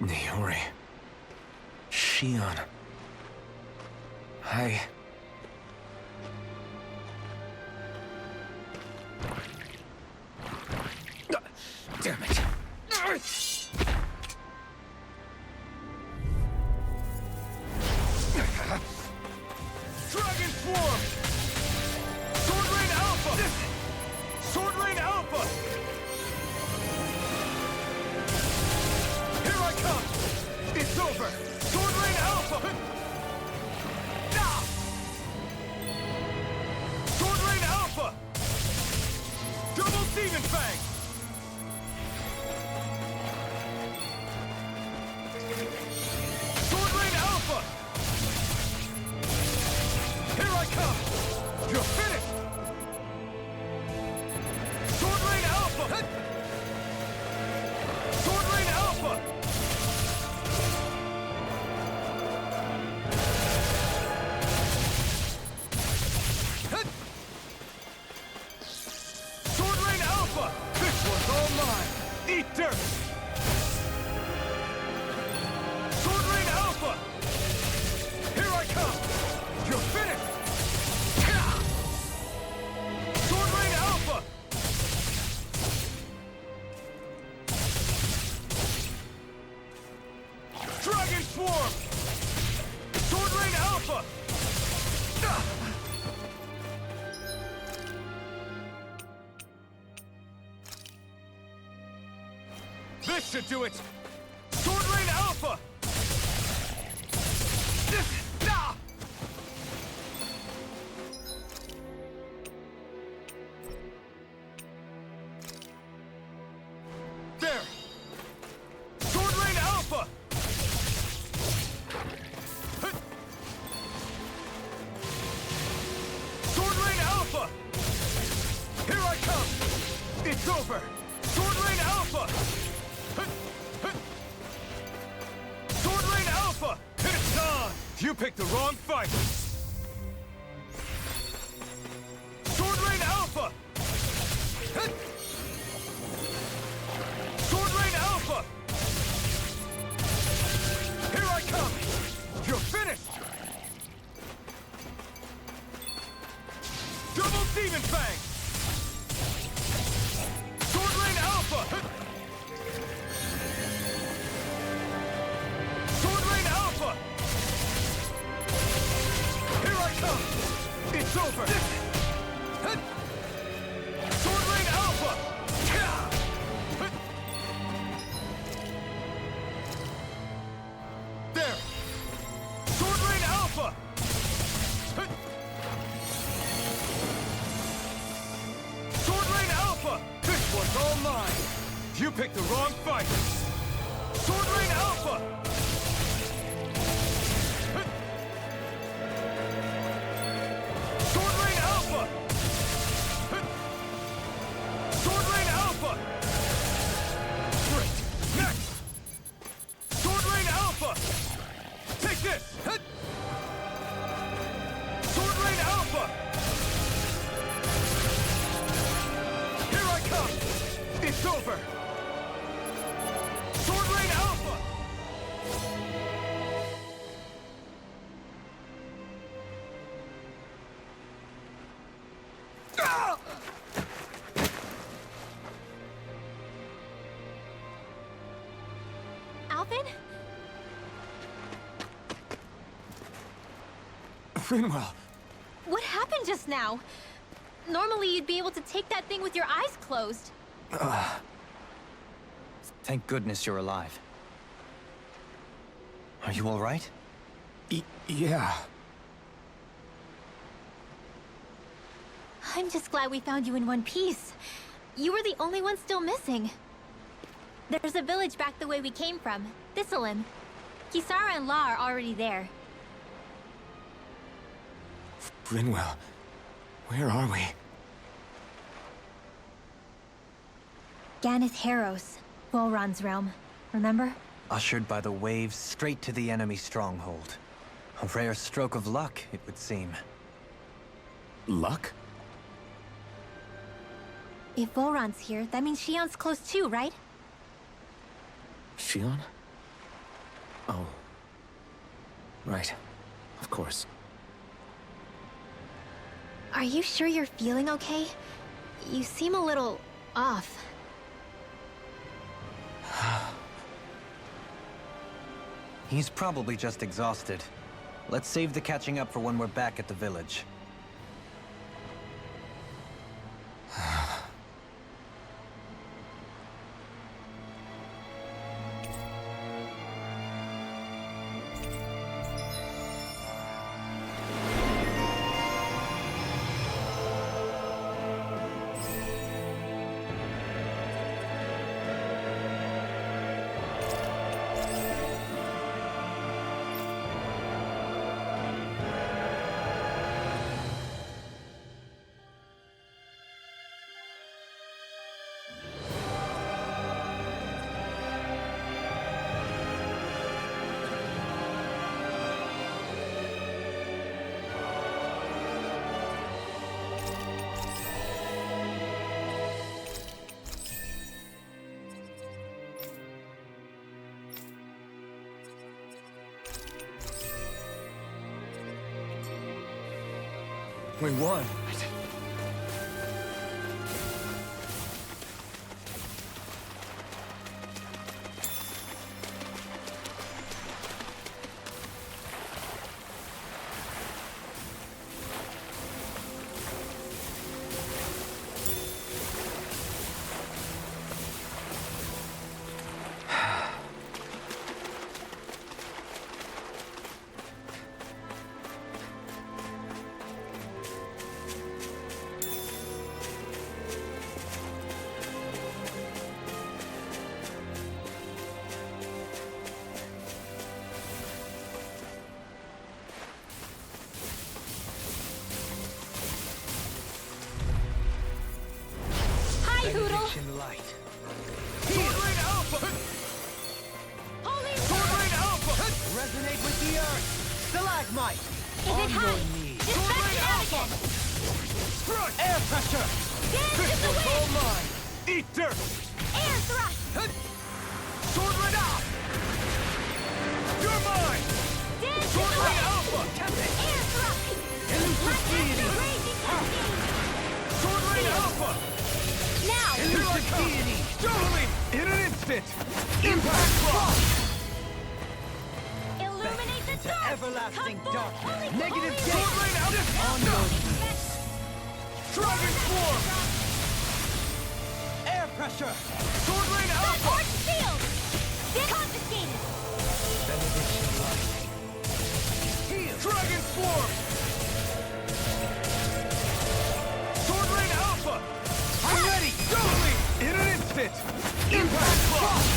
Niori. Shion. Damn it. Dragon Swarm! Sword Rain Alpha! Sword Rain Alpha! Here I come! It's over! Sword Rain Alpha! Ah! Sword Rain Alpha! Double Demon Fang! Sword Rain Alpha! Here I come! You're finished! Sword Rain Alpha! Sword Rain Alpha! Sword Rain Alpha! This one's all mine! Eat dirt! Sword Rain Alpha! Here I come! You're finished! Sword Rain Alpha! Dragon Swarm! Sword Rain Alpha! This should do it! Sword Rain Alpha! There! Sword Rain Alpha! Sword Rain Alpha! Here I come! It's over! Sword Rain Alpha! Sword Rain Alpha! It's on! You picked the wrong fight! Sword Rain Alpha! Sword Rain Alpha! Here I come! You're finished! Double Demon Fang! Sword Rain Alpha! Sword Rain Alpha! Here I come! It's over! Sword Rain Alpha! There! Sword Rain Alpha! Sword Rain Alpha! This one's all mine! You picked the wrong fight! Sword Rain Alpha! Sword Rain Alpha! Sword Rain Alpha! Great! Next! Sword Rain Alpha! Take this! Sword Rain Alpha! Here I come! It's over! Sword Rain Alpha! Ah! Alvin? Rinwell! What happened just now? Normally you'd be able to take that thing with your eyes closed. Thank goodness you're alive. Are you all right? Yeah. I'm just glad we found you in one piece. You were the only one still missing. There's a village back the way we came from, Thistleim. Kisara and La are already there. Rinwell, where are we? Ganeth Heros, Volron's realm. Remember? Ushered by the waves straight to the enemy stronghold. A rare stroke of luck, it would seem. Luck? If Volron's here, that means Shion's close too, right? Shion? Oh. Right. Of course. Are you sure you're feeling okay? You seem a little off. He's probably just exhausted. Let's save the catching up for when we're back at the village. We won. Hi, Hootle! Benediction light. Sword Rain Alpha! Holy Sword Rain Alpha! Resonate with the earth! Stalagmite! Is On it your high? knees. Dispatch it out again! Thrust! Air pressure! Dance This in the one's all wind! mine! Eat dirt! Air thrust! Sword Rain Alpha! You're mine! Dance in Sword the Rain wind! Alpha! Air thrust! Elusive Let's deity! the raging cascade! Sword Rain Alpha! Now! Here I Elusive come! deity! Totally! In an instant! Impact Frost! Illuminate the into dark! everlasting Come forth, darkness. holy, Negative holy Sword light! Rain Alpha! On your Dragon Swarm! air pressure! Sword Rain That Alpha! orange shield! Confiscated! Benediction light. Heal! Dragon Swarm! Sword Rain Alpha! I'm ready! Totally! In an instant! Impact Frost!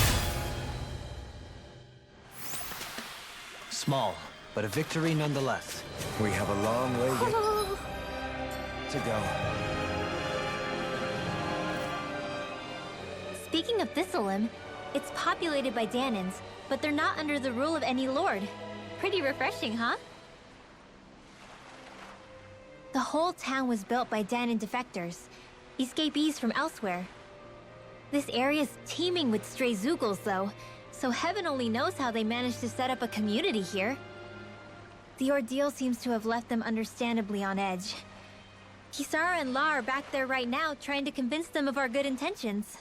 Small, but a victory nonetheless. We have a long way to go. Speaking of Thistlelim, it's populated by Danans, but they're not under the rule of any lord. Pretty refreshing, huh? The whole town was built by Danan defectors, escapees from elsewhere. This area's teeming with stray Zeugles, though, so heaven only knows how they managed to set up a community here. The ordeal seems to have left them understandably on edge. Kisara and La are back there right now trying to convince them of our good intentions.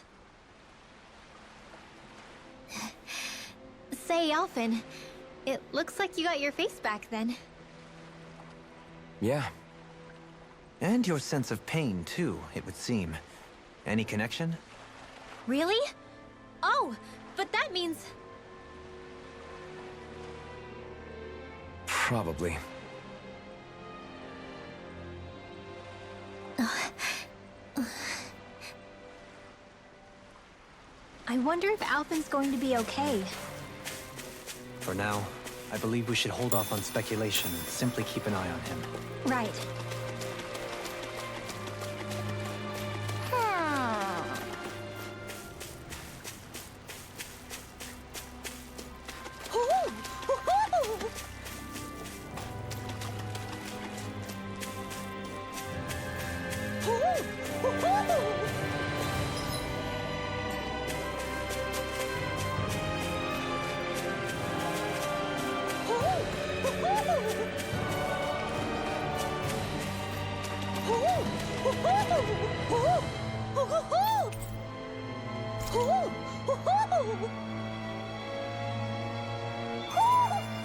Say, Alphen, it looks like you got your face back then. Yeah. And your sense of pain, too, it would seem. Any connection? Really? Oh, but that means... Probably. I wonder if Alphen's going to be okay. For now, I believe we should hold off on speculation and simply keep an eye on him. Right.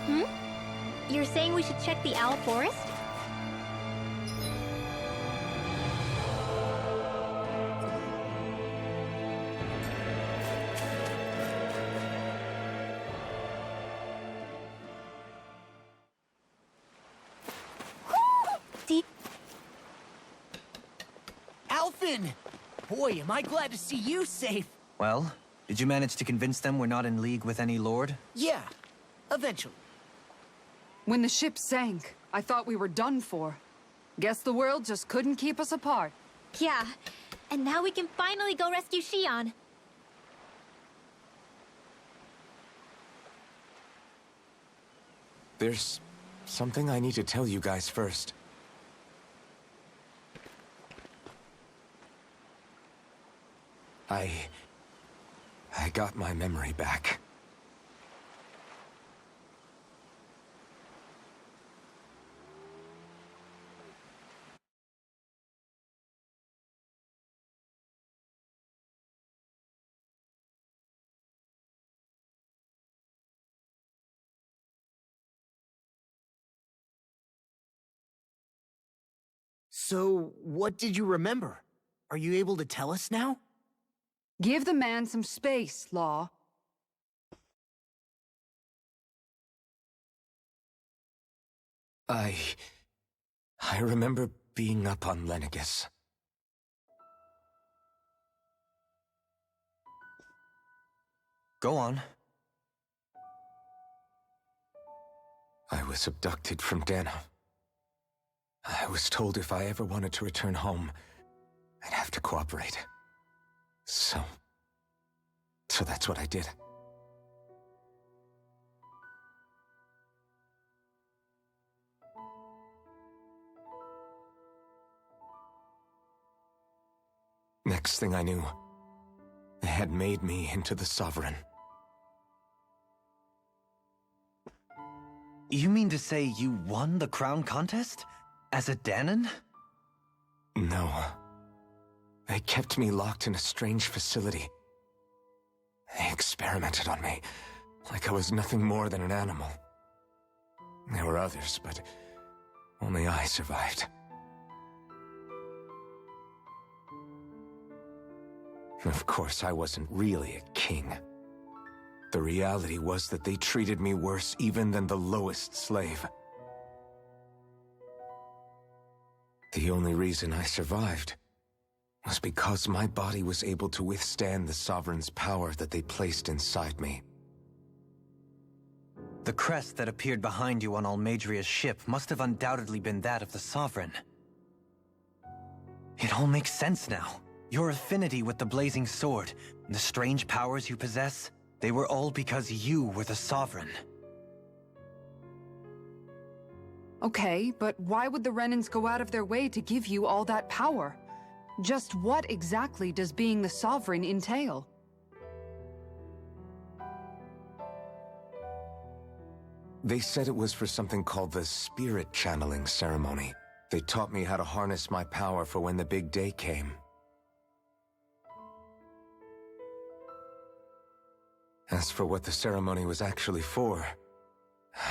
Hmm? You're saying we should check the Owl Forest? Alphen! Boy, am I glad to see you safe. Well, did you manage to convince them we're not in league with any lord? Yeah, eventually. When the ship sank, I thought we were done for. Guess the world just couldn't keep us apart. Yeah, and now we can finally go rescue Shion. There's something I need to tell you guys first. I got my memory back. So, what did you remember? Are you able to tell us now? Give the man some space, Law. I remember being up on Lenegis. Go on. I was abducted from Dana. I was told if I ever wanted to return home, I'd have to cooperate. So that's what I did. Next thing I knew, they had made me into the Sovereign. You mean to say you won the crown contest? As a Dahnan? No. They kept me locked in a strange facility. They experimented on me, like I was nothing more than an animal. There were others, but only I survived. Of course, I wasn't really a king. The reality was that they treated me worse even than the lowest slave. The only reason I survived was because my body was able to withstand the Sovereign's power that they placed inside me. The crest that appeared behind you on Almadria's ship must have undoubtedly been that of the Sovereign. It all makes sense now. Your affinity with the Blazing Sword, and the strange powers you possess, they were all because you were the Sovereign. Okay, but why would the Renans go out of their way to give you all that power? Just what exactly does being the Sovereign entail? They said it was for something called the Spirit Channeling Ceremony. They taught me how to harness my power for when the big day came. As for what the ceremony was actually for,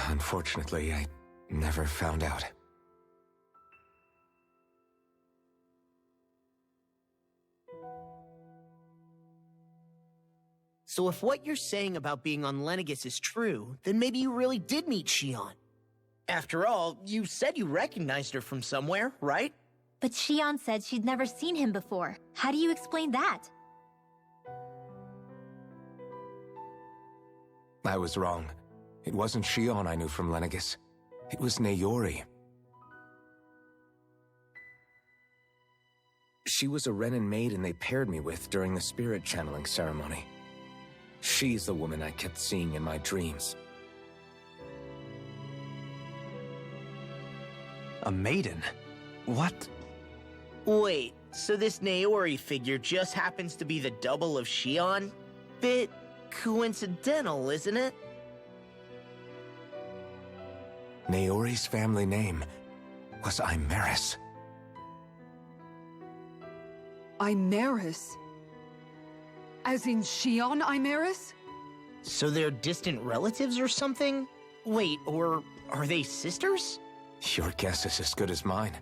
unfortunately, I never found out. So if what you're saying about being on Lenegis is true, then maybe you really did meet Shion. After all, you said you recognized her from somewhere, right? But Shion said she'd never seen him before. How do you explain that? I was wrong. It wasn't Shion I knew from Lenegis. It was Naori. She was a Renan maiden they paired me with during the spirit channeling ceremony. She's the woman I kept seeing in my dreams. A maiden? What? Wait, so this Naori figure just happens to be the double of Shion? Bit coincidental, isn't it? Naori's family name was Imeris. Imeris? As in Shion Imaris? So they're distant relatives or something? Wait, or are they sisters? Your guess is as good as mine.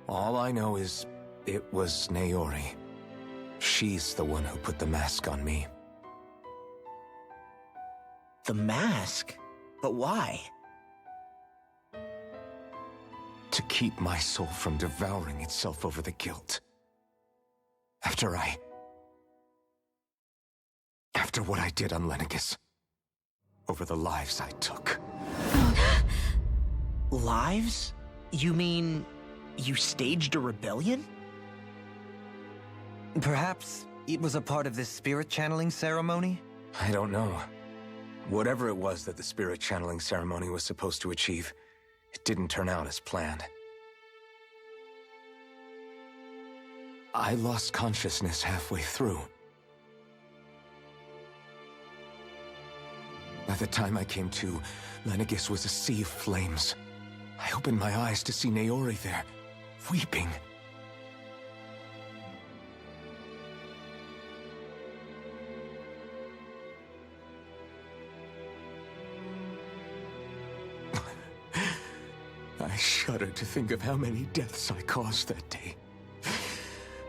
All I know is it was Naori. She's the one who put the mask on me. The mask? But why? To keep my soul from devouring itself over the guilt. After what I did on Lenegis. Over the lives I took. Lives? You mean you staged a rebellion? Perhaps it was a part of this spirit channeling ceremony? I don't know. Whatever it was that the spirit channeling ceremony was supposed to achieve, it didn't turn out as planned. I lost consciousness halfway through. By the time I came to, Lenegis was a sea of flames. I opened my eyes to see Naori there, weeping. I shudder to think of how many deaths I caused that day.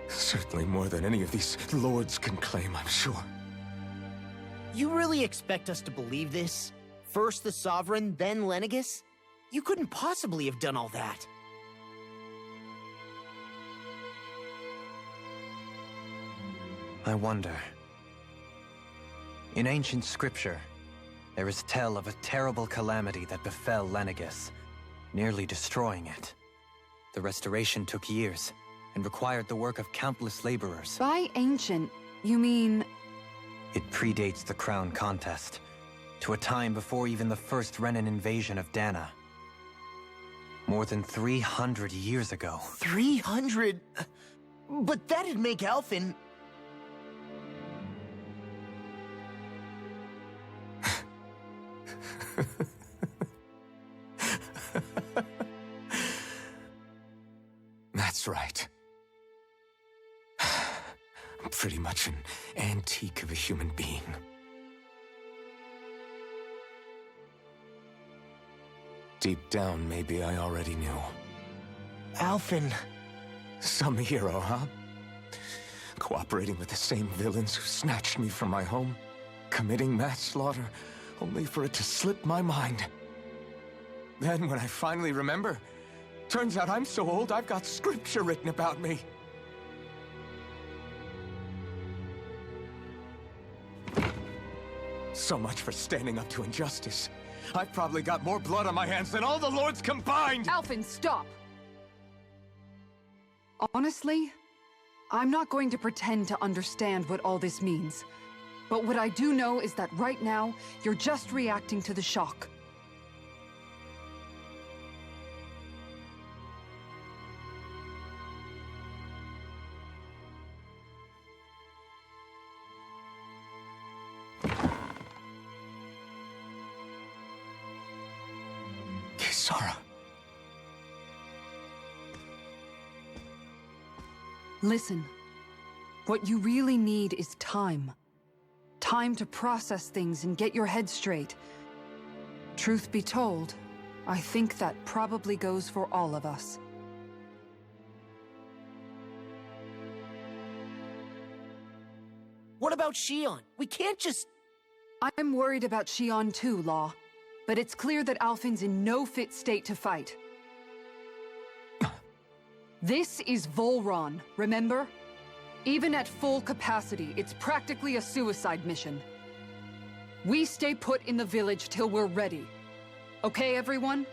Certainly more than any of these lords can claim, I'm sure. You really expect us to believe this? First the Sovereign, then Lenegis? You couldn't possibly have done all that. I wonder. In ancient scripture, there is tell of a terrible calamity that befell Lenegis, nearly destroying it. The restoration took years, and required the work of countless laborers. By ancient, you mean... It predates the crown contest, to a time before even the first Renan invasion of Dana. More than 300 years ago. 300? But that'd make Alphen... That's right. I'm pretty much an antique of a human being. Deep down, maybe I already knew. Alphen... Some hero, huh? Cooperating with the same villains who snatched me from my home, committing mass slaughter, only for it to slip my mind. Then, when I finally remember, turns out I'm so old I've got scripture written about me. So much for standing up to injustice. I've probably got more blood on my hands than all the lords combined! Alphen, stop! Honestly, I'm not going to pretend to understand what all this means. But what I do know is that right now, you're just reacting to the shock. Kisara. Listen, what you really need is time. Time to process things and get your head straight. Truth be told, I think that probably goes for all of us. What about Shion? We can't just... I'm worried about Shion too, Law. But it's clear that Alphen's in no fit state to fight. This is Volron, remember? Even at full capacity, it's practically a suicide mission. We stay put in the village till we're ready. Okay, everyone?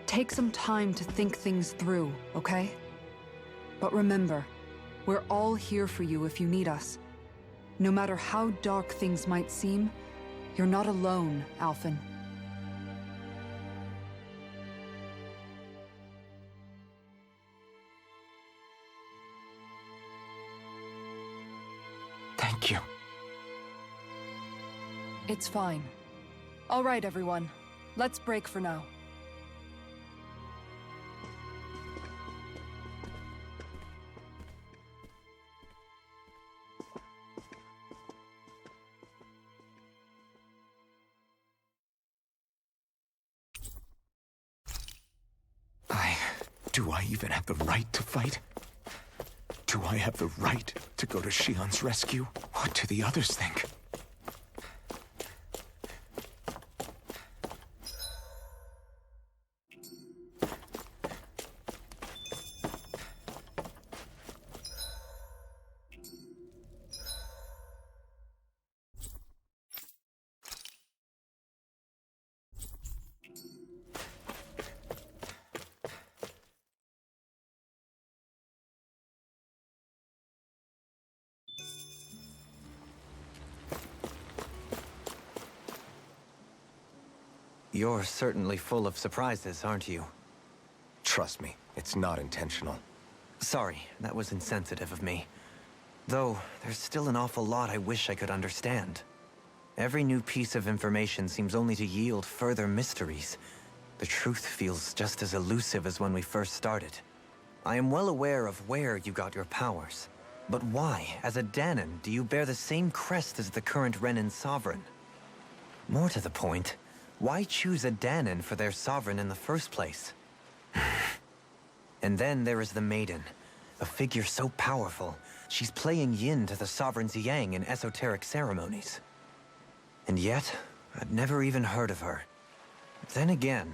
Take some time to think things through, okay? But remember, we're all here for you if you need us. No matter how dark things might seem, you're not alone, Alphen. Thank you. It's fine. All right, everyone. Let's break for now. Do I even have the right to fight? Do I have the right to go to Shion's rescue? What do the others think? You're certainly full of surprises, aren't you? Trust me, it's not intentional. Sorry, that was insensitive of me. Though, there's still an awful lot I wish I could understand. Every new piece of information seems only to yield further mysteries. The truth feels just as elusive as when we first started. I am well aware of where you got your powers. But why, as a Dahnan, do you bear the same crest as the current Renan sovereign? More to the point, why choose a Dahnan for their sovereign in the first place? And then there is the Maiden, a figure so powerful, she's playing yin to the sovereign's yang in esoteric ceremonies. And yet, I'd never even heard of her. Then again,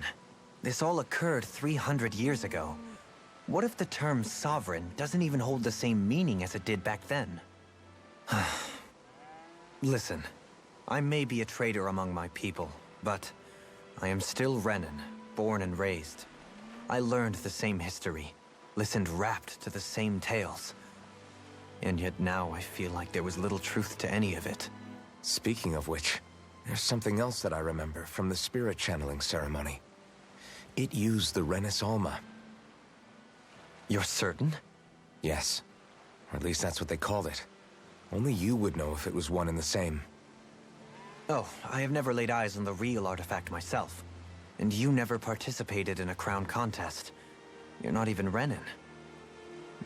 this all occurred 300 years ago. What if the term sovereign doesn't even hold the same meaning as it did back then? Listen, I may be a traitor among my people, but I am still Renan, born and raised. I learned the same history, listened rapt to the same tales. And yet now I feel like there was little truth to any of it. Speaking of which, there's something else that I remember from the spirit channeling ceremony. It used the Renis Alma. You're certain? Yes. Or at least that's what they called it. Only you would know if it was one and the same. Oh, I have never laid eyes on the real artifact myself. And you never participated in a crown contest. You're not even Renan.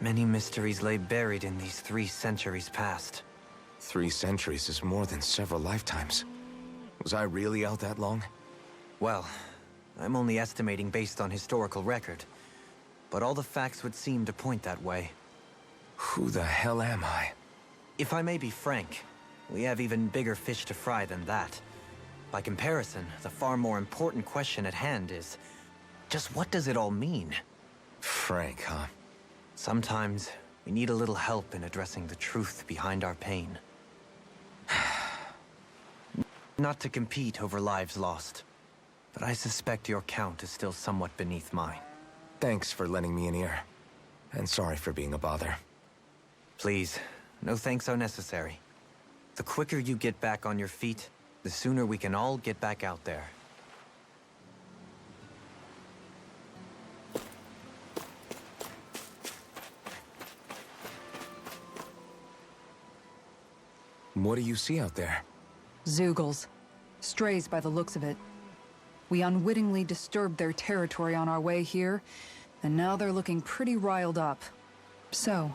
Many mysteries lay buried in these 3 centuries past. 3 centuries is more than several lifetimes. Was I really out that long? Well, I'm only estimating based on historical record. But all the facts would seem to point that way. Who the hell am I? If I may be frank, we have even bigger fish to fry than that. By comparison, the far more important question at hand is, just what does it all mean? Frank, huh? Sometimes, we need a little help in addressing the truth behind our pain. Not to compete over lives lost, but I suspect your count is still somewhat beneath mine. Thanks for lending me an ear. And sorry for being a bother. Please, no thanks are necessary. The quicker you get back on your feet, the sooner we can all get back out there. What do you see out there? Zeugles. Strays by the looks of it. We unwittingly disturbed their territory on our way here, and now they're looking pretty riled up. So,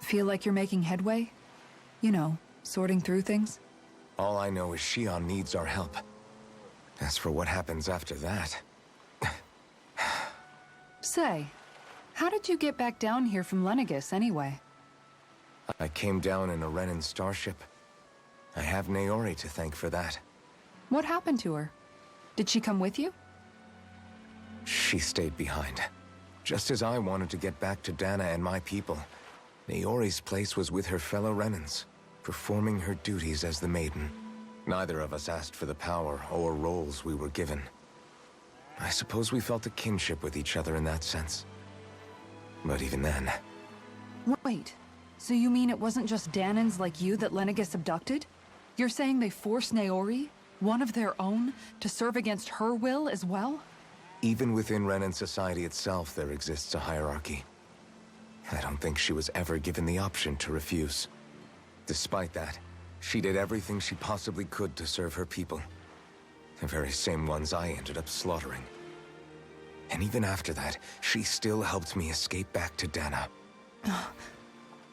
feel like you're making headway? You know, sorting through things? All I know is Shion needs our help. As for what happens after that... Say, how did you get back down here from Lenegis, anyway? I came down in a Renan starship. I have Naori to thank for that. What happened to her? Did she come with you? She stayed behind. Just as I wanted to get back to Dana and my people, Naori's place was with her fellow Renans, performing her duties as the Maiden. Neither of us asked for the power or roles we were given. I suppose we felt a kinship with each other in that sense. But even then... Wait, so you mean it wasn't just Dahnans like you that Lenegis abducted? You're saying they forced Naori, one of their own, to serve against her will as well? Even within Renan society itself, there exists a hierarchy. I don't think she was ever given the option to refuse. Despite that, she did everything she possibly could to serve her people. The very same ones I ended up slaughtering. And even after that, she still helped me escape back to Dana.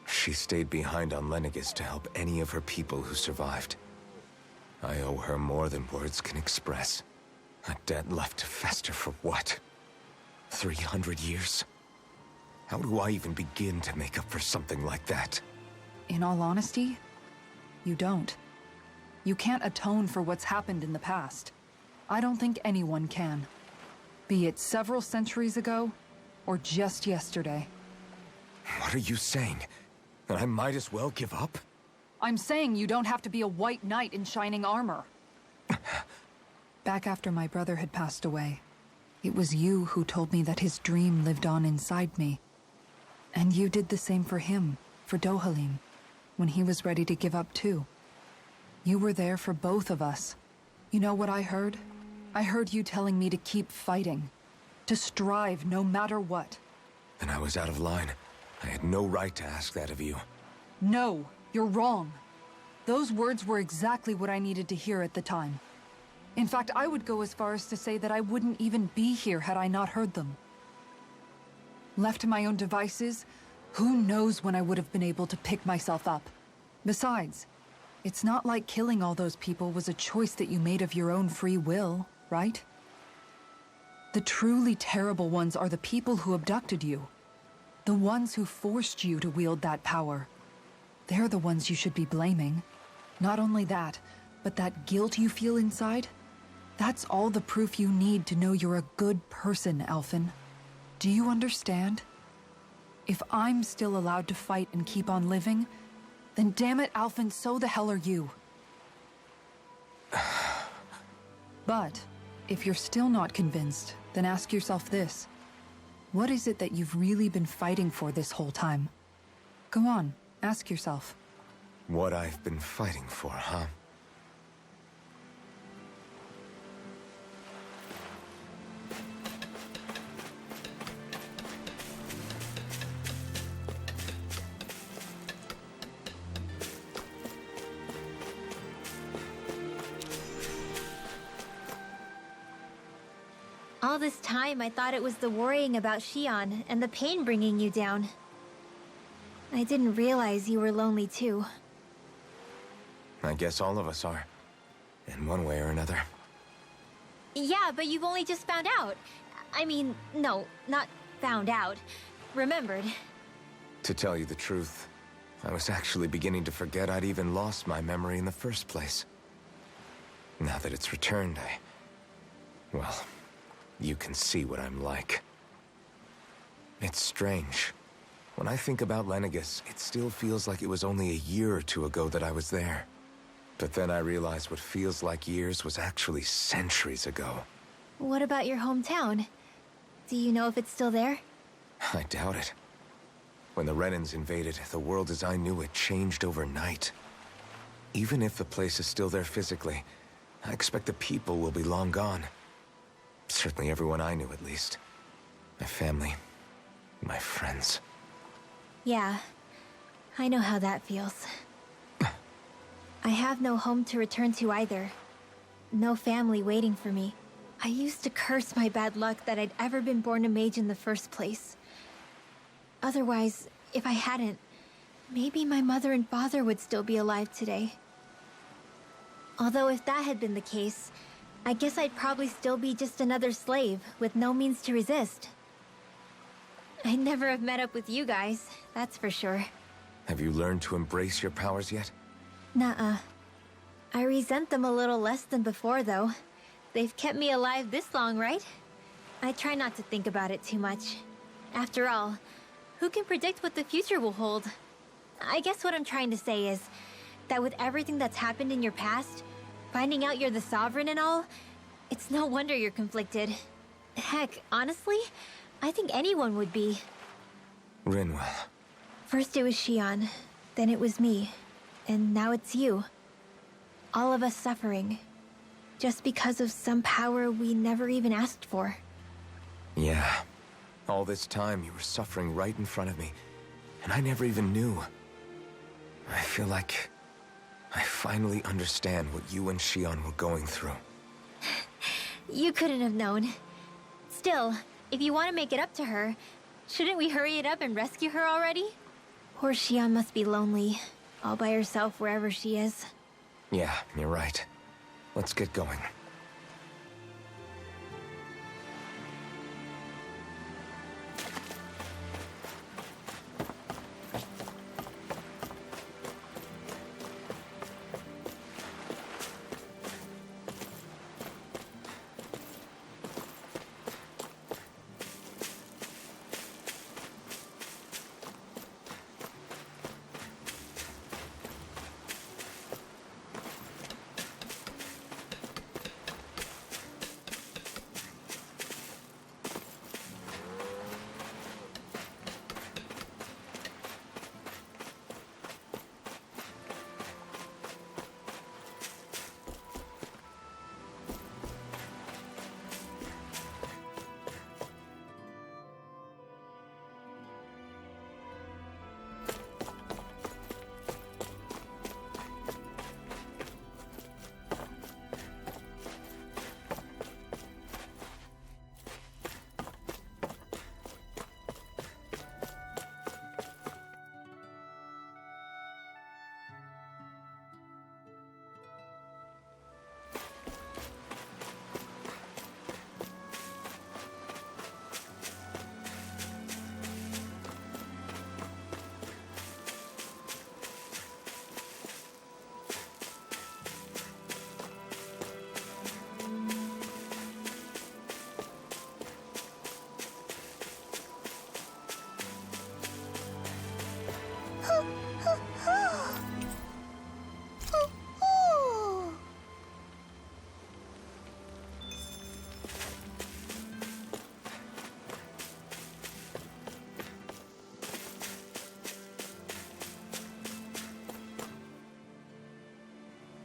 She stayed behind on Lenegis to help any of her people who survived. I owe her more than words can express. A debt left to fester for what? 300 years? How do I even begin to make up for something like that? In all honesty, you don't. You can't atone for what's happened in the past. I don't think anyone can. Be it several centuries ago, or just yesterday. What are you saying? That I might as well give up? I'm saying you don't have to be a white knight in shining armor. Back after my brother had passed away, it was you who told me that his dream lived on inside me. And you did the same for him, for Dohalim, when he was ready to give up too. You were there for both of us. You know what I heard? I heard you telling me to keep fighting. To strive no matter what. Then I was out of line. I had no right to ask that of you. No, you're wrong. Those words were exactly what I needed to hear at the time. In fact, I would go as far as to say that I wouldn't even be here had I not heard them. Left to my own devices, who knows when I would have been able to pick myself up. Besides, it's not like killing all those people was a choice that you made of your own free will, right? The truly terrible ones are the people who abducted you. The ones who forced you to wield that power. They're the ones you should be blaming. Not only that, but that guilt you feel inside, that's all the proof you need to know you're a good person, Alphen. Do you understand? If I'm still allowed to fight and keep on living, then damn it, Alphen, so the hell are you. But, if you're still not convinced, then ask yourself this. What is it that you've really been fighting for this whole time? Go on, ask yourself. What I've been fighting for, huh? All this time, I thought it was the worrying about Shion and the pain bringing you down. I didn't realize you were lonely too. I guess all of us are. In one way or another. Yeah, but you've only just found out. I mean, no, not found out. Remembered. To tell you the truth, I was actually beginning to forget I'd even lost my memory in the first place. Now that it's returned, well, you can see what I'm like. It's strange. When I think about Lenegis, it still feels like it was only a year or two ago that I was there. But then I realized what feels like years was actually centuries ago. What about your hometown? Do you know if it's still there? I doubt it. When the Renans invaded, the world as I knew it changed overnight. Even if the place is still there physically, I expect the people will be long gone. Certainly everyone I knew, at least. My family, my friends. Yeah, I know how that feels. I have no home to return to either. No family waiting for me. I used to curse my bad luck that I'd ever been born a mage in the first place. Otherwise, if I hadn't, maybe my mother and father would still be alive today. Although if that had been the case, I guess I'd probably still be just another slave with no means to resist. I'd never have met up with you guys, that's for sure. Have you learned to embrace your powers yet? Nuh-uh. I resent them a little less than before, though. They've kept me alive this long, right? I try not to think about it too much. After all, who can predict what the future will hold? I guess what I'm trying to say is that with everything that's happened in your past, finding out you're the Sovereign and all, it's no wonder you're conflicted. Heck, honestly, I think anyone would be. Rinwell. First it was Shion, then it was me, and now it's you. All of us suffering, just because of some power we never even asked for. Yeah. All this time you were suffering right in front of me, and I never even knew. I feel like I finally understand what you and Shion were going through. You couldn't have known. Still, if you want to make it up to her, shouldn't we hurry it up and rescue her already? Poor Shion must be lonely, all by herself wherever she is. Yeah, you're right. Let's get going.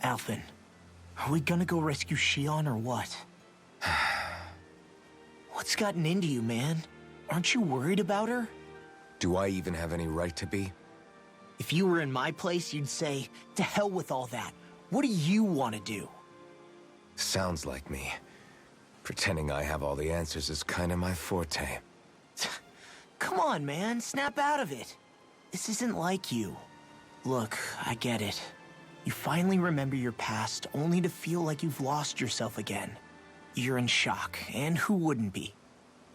Alphen, are we gonna go rescue Shion or what? What's gotten into you, man? Aren't you worried about her? Do I even have any right to be? If you were in my place, you'd say, to hell with all that. What do you want to do? Sounds like me. Pretending I have all the answers is kinda my forte. Come on, man. Snap out of it. This isn't like you. Look, I get it. You finally remember your past, only to feel like you've lost yourself again. You're in shock, and who wouldn't be?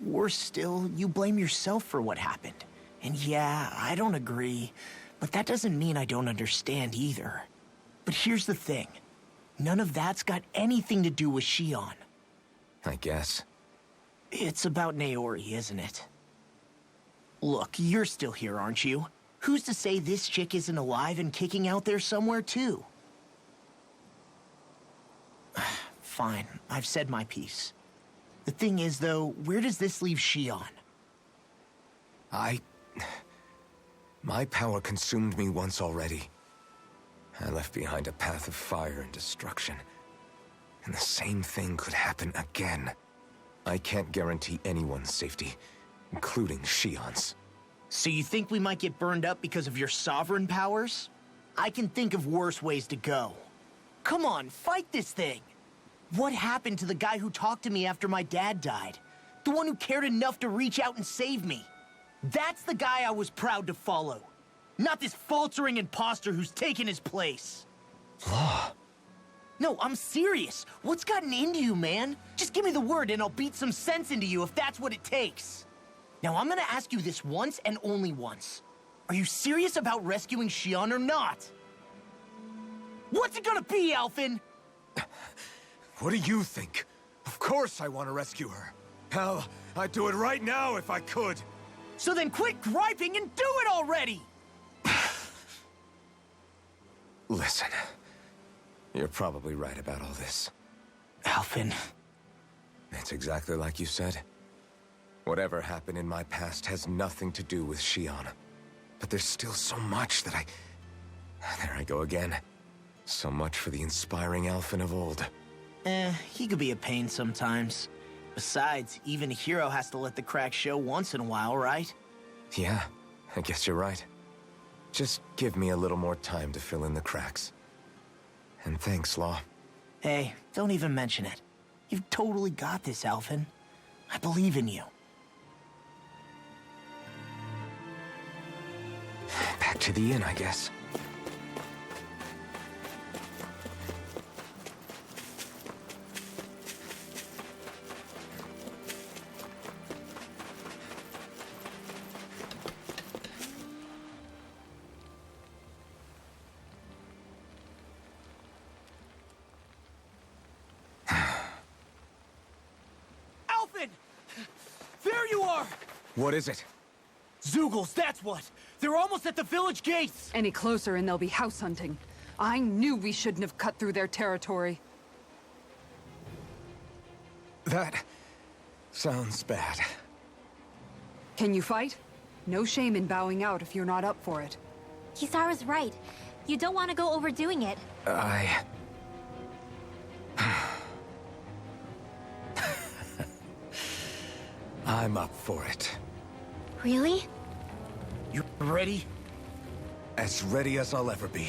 Worse still, you blame yourself for what happened. And yeah, I don't agree, but that doesn't mean I don't understand either. But here's the thing. None of that's got anything to do with Shion. I guess. It's about Naori, isn't it? Look, you're still here, aren't you? Who's to say this chick isn't alive and kicking out there somewhere, too? Fine, I've said my piece. The thing is, though, where does this leave Shion? My power consumed me once already. I left behind a path of fire and destruction. And the same thing could happen again. I can't guarantee anyone's safety, including Shion's. So you think we might get burned up because of your sovereign powers? I can think of worse ways to go. Come on, fight this thing! What happened to the guy who talked to me after my dad died? The one who cared enough to reach out and save me? That's the guy I was proud to follow. Not this faltering imposter who's taken his place. Law. No, I'm serious. What's gotten into you, man? Just give me the word and I'll beat some sense into you if that's what it takes. Now, I'm gonna ask you this once and only once. Are you serious about rescuing Shion or not? What's it gonna be, Alphen? What do you think? Of course I want to rescue her. Hell, I'd do it right now if I could. So then quit griping and do it already! Listen, you're probably right about all this. Alphen. It's exactly like you said. Whatever happened in my past has nothing to do with Shion. But there's still so much that There I go again. So much for the inspiring Alphen of old. He could be a pain sometimes. Besides, even a hero has to let the cracks show once in a while, right? Yeah, I guess you're right. Just give me a little more time to fill in the cracks. And thanks, Law. Hey, don't even mention it. You've totally got this, Alphen. I believe in you. Back to the inn, I guess. Alphen! There you are! What is it? Zeugles, that's what! They're almost at the village gates! Any closer and they'll be house hunting. I knew we shouldn't have cut through their territory. That sounds bad. Can you fight? No shame in bowing out if you're not up for it. Kisara's right. You don't want to go overdoing it. I'm up for it. Really? You ready? As ready as I'll ever be.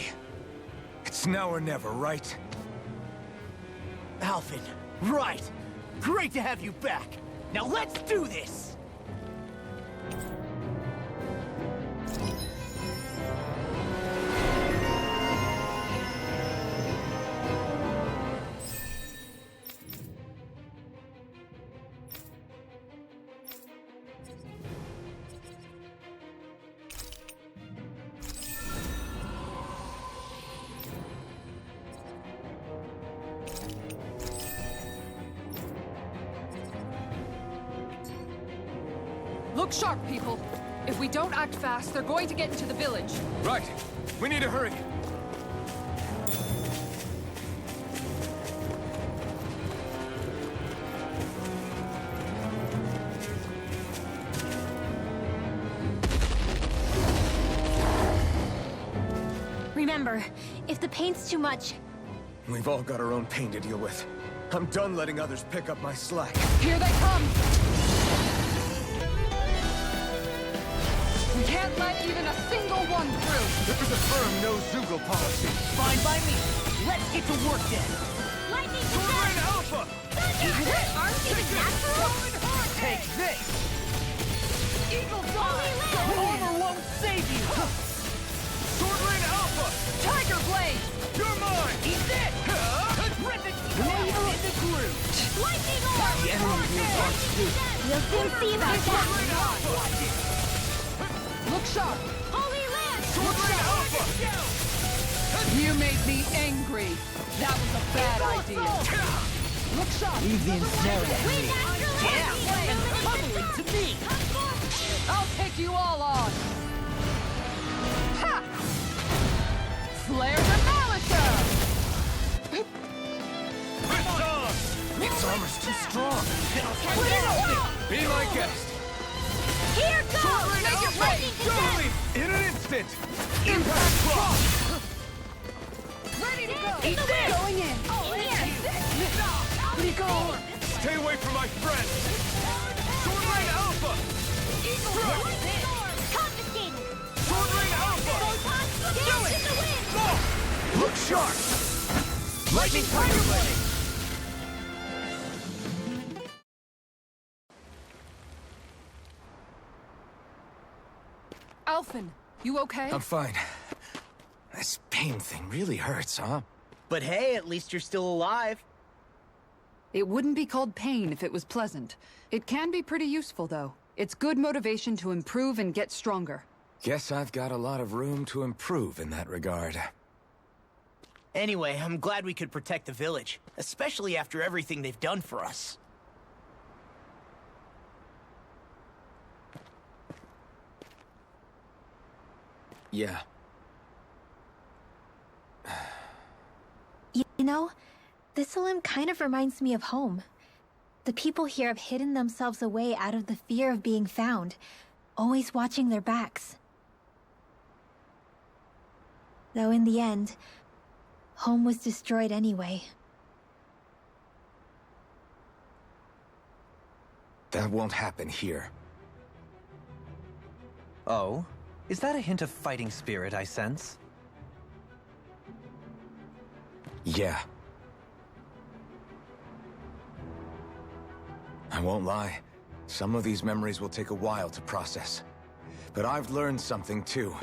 It's now or never, right? Alphen, right! Great to have you back! Now let's do this! Look sharp, people. If we don't act fast, they're going to get into the village. Right. We need to hurry. Remember, if the paint's too much, We've all got our own pain to deal with. I'm done letting others pick up my slack. Here they come! We can't let even a single one through! There's a firm no-Zoogle policy. Fine by me. Let's get to work then. Lightning Sword Rain Descent! Alpha! Thunder! Aren't even natural? Take this. Eagle Fly! Armor won't save you. Sword Rain Alpha! Tiger Blade! You're mine! Eat this. Later in the groove. Lightning Orb! The enemy will watch too. We'll soon see about that! Look sharp! Holy Land! Sword Rain Alpha! You made me angry! That was a bad idea! Look sharp! Leave the ensnaring to Wind me. Astral Yeah, and pummeling to me. I'll take you all on! Ha! Flare Demolisher! It's on! Its armor's too strong. Be my guest! Here goes! Sword Rain Make it Alpha! lightning Double descent! leap! In an instant! Impact Cross! Ready to go! Eat this! Going in! Oh, here! Nico! Stay away from my friend! Sword Rain Alpha! Lightning Orb! Confiscated! Sword Rain Alpha! Photon dance in the wind! Look sharp! Lightning Tiger Blade! Alphen, you okay? I'm fine. This pain thing really hurts, huh? But hey, at least you're still alive. It wouldn't be called pain if it was pleasant. It can be pretty useful, though. It's good motivation to improve and get stronger. Guess I've got a lot of room to improve in that regard. Anyway, I'm glad we could protect the village, especially after everything they've done for us. Yeah. You know, Thistleum kind of reminds me of home. The people here have hidden themselves away out of the fear of being found, always watching their backs. Though in the end, home was destroyed anyway. That won't happen here. Oh? Is that a hint of fighting spirit I sense? Yeah. I won't lie. Some of these memories will take a while to process. But I've learned something too.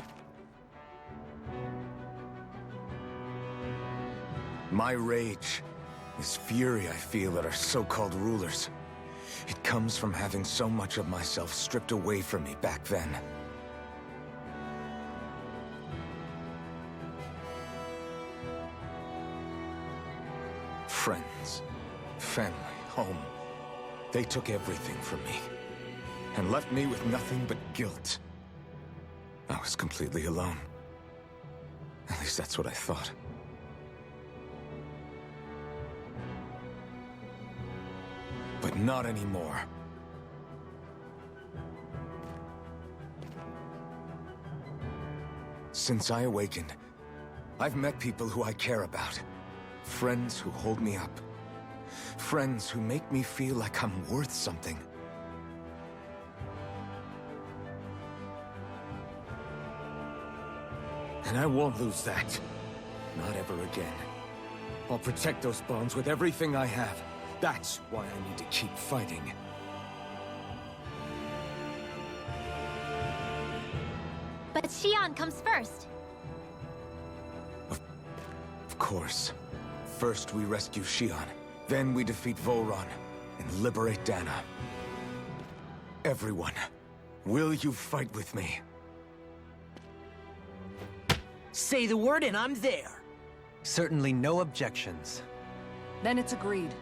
My rage, this fury I feel at our so-called rulers, it comes from having so much of myself stripped away from me back then. Friends, family, home. They took everything from me, and left me with nothing but guilt. I was completely alone. At least that's what I thought. But not anymore. Since I awakened, I've met people who I care about. Friends who hold me up. Friends who make me feel like I'm worth something. And I won't lose that. Not ever again. I'll protect those bonds with everything I have. That's why I need to keep fighting. But Xion comes first. Of course. First we rescue Xion, then we defeat Volron and liberate Dana. Everyone, will you fight with me? Say the word and I'm there. Certainly no objections. Then it's agreed.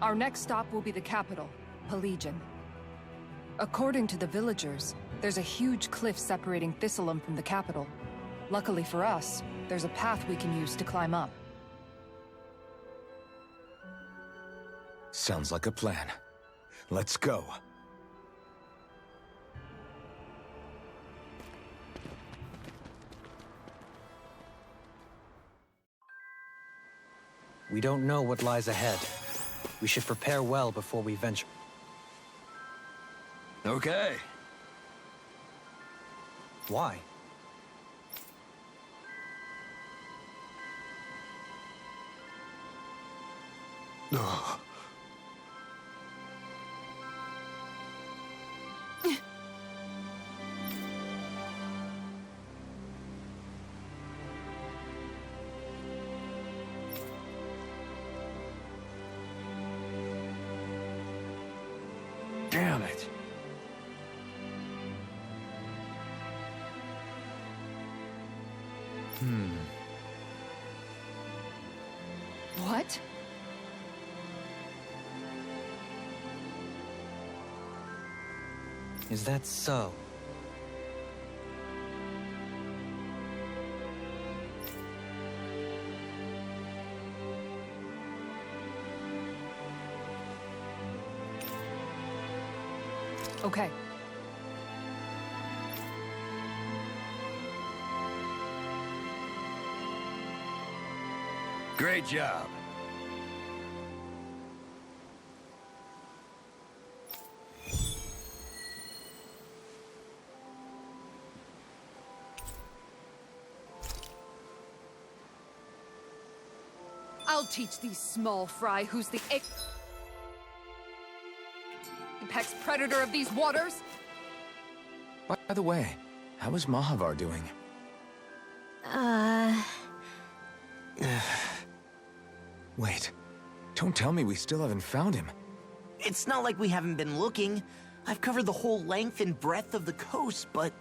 Our next stop will be the capital, Pelegion. According to the villagers, there's a huge cliff separating Thistleum from the capital. Luckily for us, there's a path we can use to climb up. Sounds like a plan. Let's go. We don't know what lies ahead. We should prepare well before we venture. Okay. Why? Damn it. What? Is that so? Okay. Great job. I'll teach these small fry who's the apex predator of these waters. By the way, how is Mahavar doing? Wait, don't tell me we still haven't found him. It's not like we haven't been looking. I've covered the whole length and breadth of the coast, but...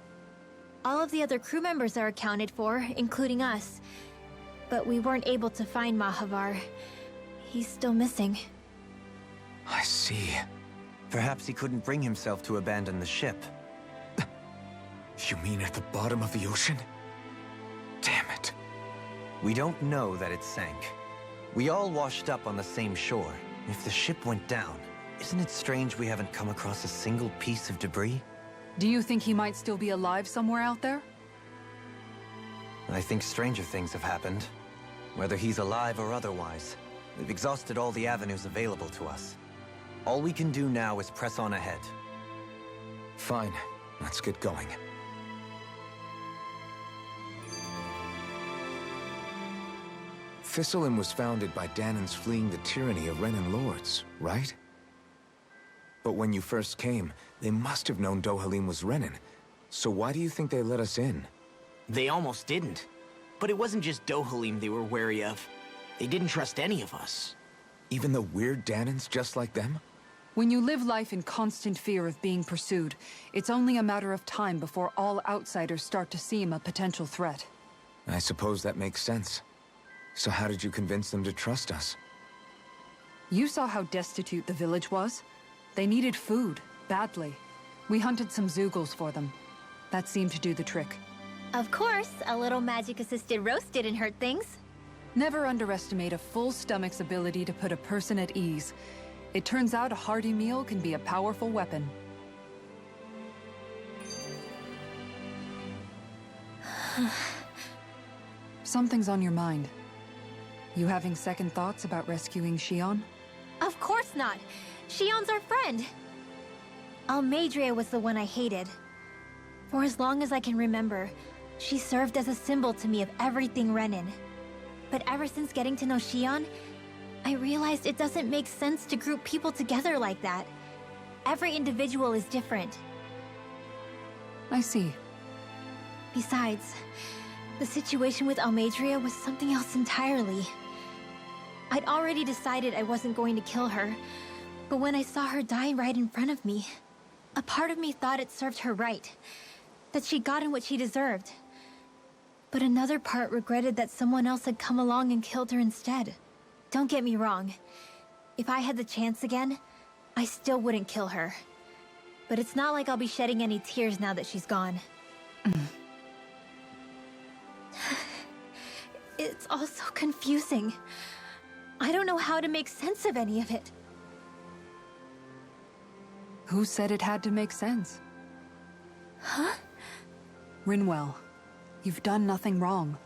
All of the other crew members are accounted for, including us. But we weren't able to find Mahavar. He's still missing. I see. Perhaps he couldn't bring himself to abandon the ship. You mean at the bottom of the ocean? Damn it. We don't know that it sank. We all washed up on the same shore. If the ship went down, isn't it strange we haven't come across a single piece of debris? Do you think he might still be alive somewhere out there? I think stranger things have happened. Whether he's alive or otherwise, we've exhausted all the avenues available to us. All we can do now is press on ahead. Fine, let's get going. Thistlein was founded by Danans fleeing the tyranny of Renan lords, right? But when you first came, they must have known Dohalim was Renan. So why do you think they let us in? They almost didn't. But it wasn't just Dohalim they were wary of. They didn't trust any of us. Even the weird Danans just like them? When you live life in constant fear of being pursued, it's only a matter of time before all outsiders start to seem a potential threat. I suppose that makes sense. So how did you convince them to trust us? You saw how destitute the village was. They needed food, badly. We hunted some Zeugles for them. That seemed to do the trick. Of course, a little magic-assisted roast didn't hurt things. Never underestimate a full stomach's ability to put a person at ease. It turns out a hearty meal can be a powerful weapon. Something's on your mind. You having second thoughts about rescuing Shion? Of course not. Shion's our friend. Almeidrea was the one I hated. For as long as I can remember, she served as a symbol to me of everything Renan. But ever since getting to know Shion, I realized it doesn't make sense to group people together like that. Every individual is different. I see. Besides, the situation with Almeidrea was something else entirely. I'd already decided I wasn't going to kill her, but when I saw her die right in front of me, a part of me thought it served her right, that she'd gotten what she deserved. But another part regretted that someone else had come along and killed her instead. Don't get me wrong. If I had the chance again, I still wouldn't kill her. But it's not like I'll be shedding any tears now that she's gone. It's all so confusing. I don't know how to make sense of any of it. Who said it had to make sense? Huh? Rinwell, you've done nothing wrong.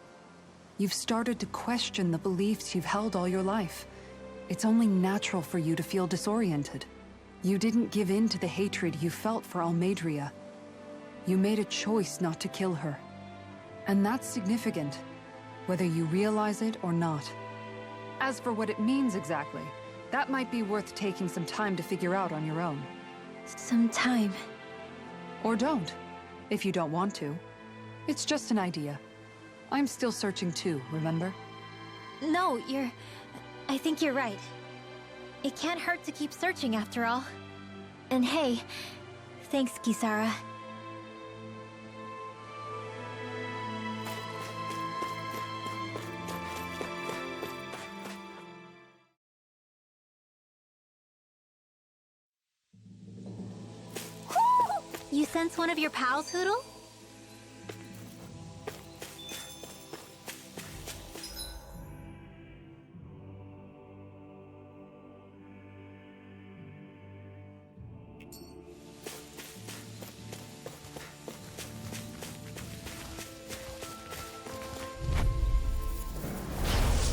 You've started to question the beliefs you've held all your life. It's only natural for you to feel disoriented. You didn't give in to the hatred you felt for Almeidrea. You made a choice not to kill her. And that's significant, whether you realize it or not. As for what it means exactly, that might be worth taking some time to figure out on your own. Some time. Or don't, if you don't want to. It's just an idea. I'm still searching too, remember? No, I think you're right. It can't hurt to keep searching after all. And hey, thanks, Kisara. You sense one of your pals, Hootle?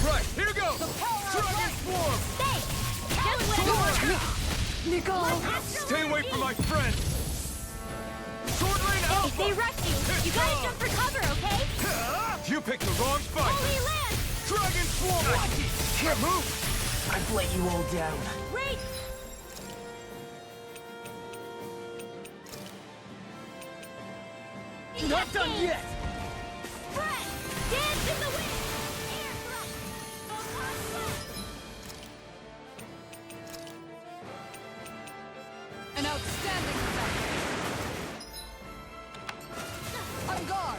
Right, here goes! Dragon Swarm! Stay away from my friend! Sword Rain Hey, Alpha! they rush you! You gotta jump for cover, okay? You picked the wrong fight! Holy land! Dragon Swarm! Can't move! I've let you all down. Wait! Not done yet! Spread! Dance in the wind! Air thrust! An outstanding attack! On guard!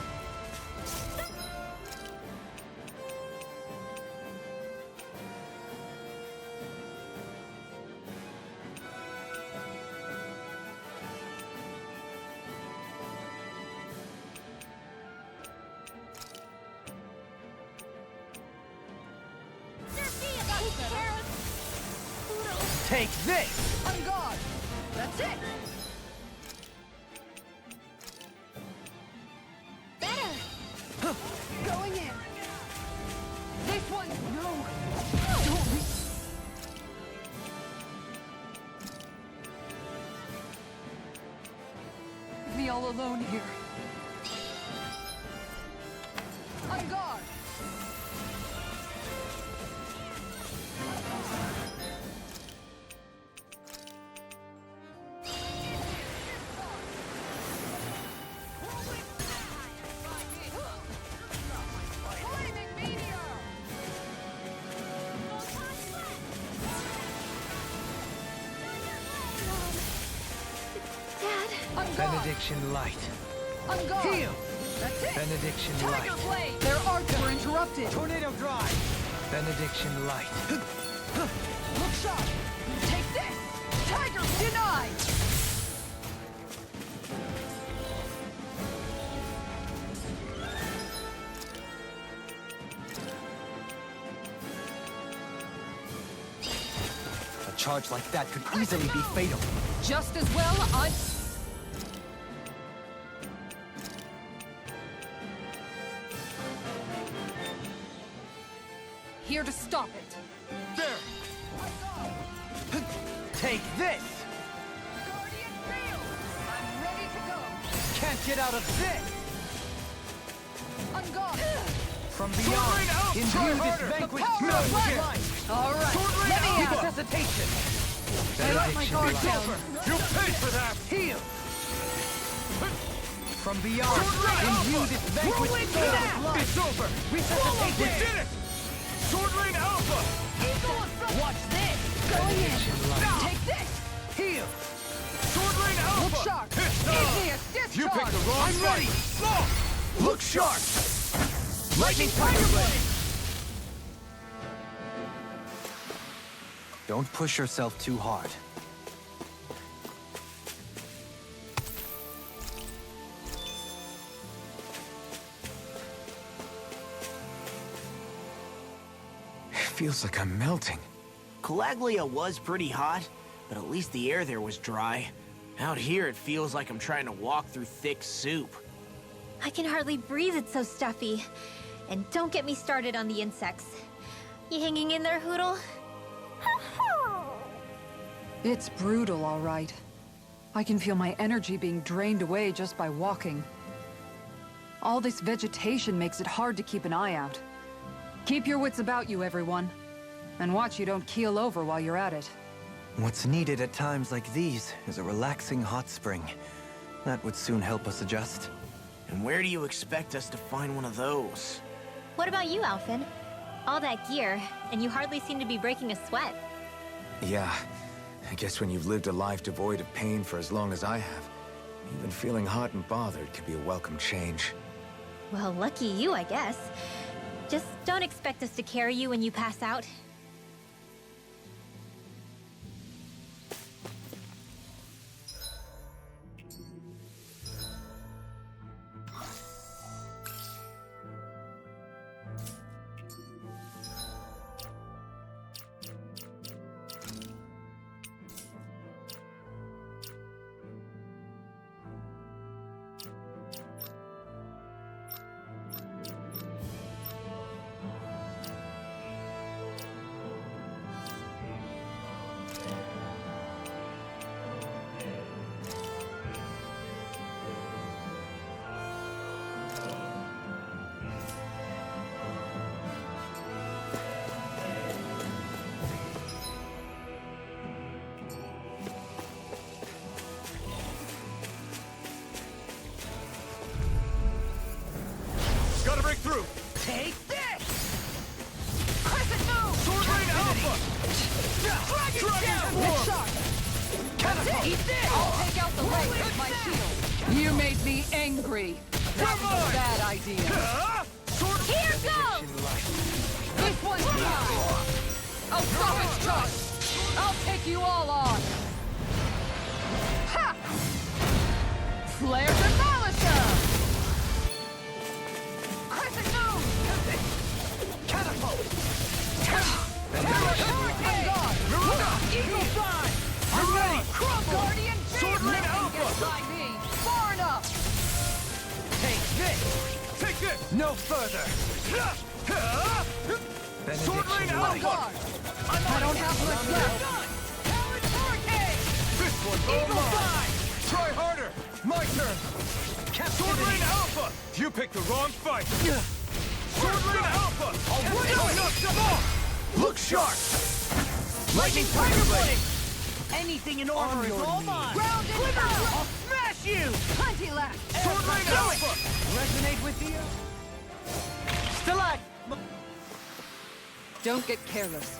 Take this! On guard! That's it! Better! Going in! This one! No! Don't leave me all alone here. On guard! Dad? On guard! Benediction Light. On guard! Heal! That's it! Benediction Tiger Light. Blade! Their arcs were interrupted! Tornado Drive! Benediction Light. Look sharp! Take this! Tiger denied! A charge like that could easily be fatal. Just as well, here to stop it. There! Take this! Guardian Field! I'm ready to go! Can't get out of this! On guard! From Rain beyond, out! imbue Try this harder! vanquished The power of spirit with light! light! All right, Sword Rain let me Alpha! have it! Resuscitation! I let my Benediction guard Light. down. You paid for that! Heal! From beyond, Sword Rain imbue Alpha! this vanquished spirit with light! It's over! We Resuscitation! did it! Sword Rain Alpha! Watch this! Going in! Now! Take this! Heal! Sword Rain Alpha! Look sharp! Hit! Igneous discharge! You picked the wrong I'm fight! ready! Slow! Look sharp! Lightning Tiger Blade! Don't push yourself too hard. Feels like I'm melting. Calaglia was pretty hot, but at least the air there was dry. Out here, it feels like I'm trying to walk through thick soup. I can hardly breathe, it's so stuffy. And don't get me started on the insects. You hanging in there, Hootle? It's brutal, all right. I can feel my energy being drained away just by walking. All this vegetation makes it hard to keep an eye out. Keep your wits about you, everyone. And watch you don't keel over while you're at it. What's needed at times like these is a relaxing hot spring. That would soon help us adjust. And where do you expect us to find one of those? What about you, Alphen? All that gear, and you hardly seem to be breaking a sweat. Yeah, I guess when you've lived a life devoid of pain for as long as I have, even feeling hot and bothered could be a welcome change. Well, lucky you, I guess. Just don't expect us to carry you when you pass out. Gotta break through! Take this! Crescent move! Sword Rain Alpha! Dragon Shower! Catapult! Eat this! I'll take out the leg with my shield. You made me angry. That was a bad idea. Here goes! This one's mine. I'll stop its charge. I'll take you all on. Ha! Flare the Malisa! Crescent move! Catapult! I'm gone! Eagle Fly! I'm ready! Guardian Sword Rain Nothing Alpha! gets by me! Far enough! Take this! Take this! No further! Sword Rain On Alpha! guard! I don't have much left! Talon Hurricane! This one's all Eagle mine! Fly! Try harder! My turn! Sword Rain Alpha! You picked the wrong fight! Sword Rain Alpha! I'll knock them off! Look sharp! Lightning Tiger Blade! Anything in armor is all mine! Ground and power! I'll smash you! Plenty left! Sword Rain Alpha! Resonate with you? Stalag! Don't get careless.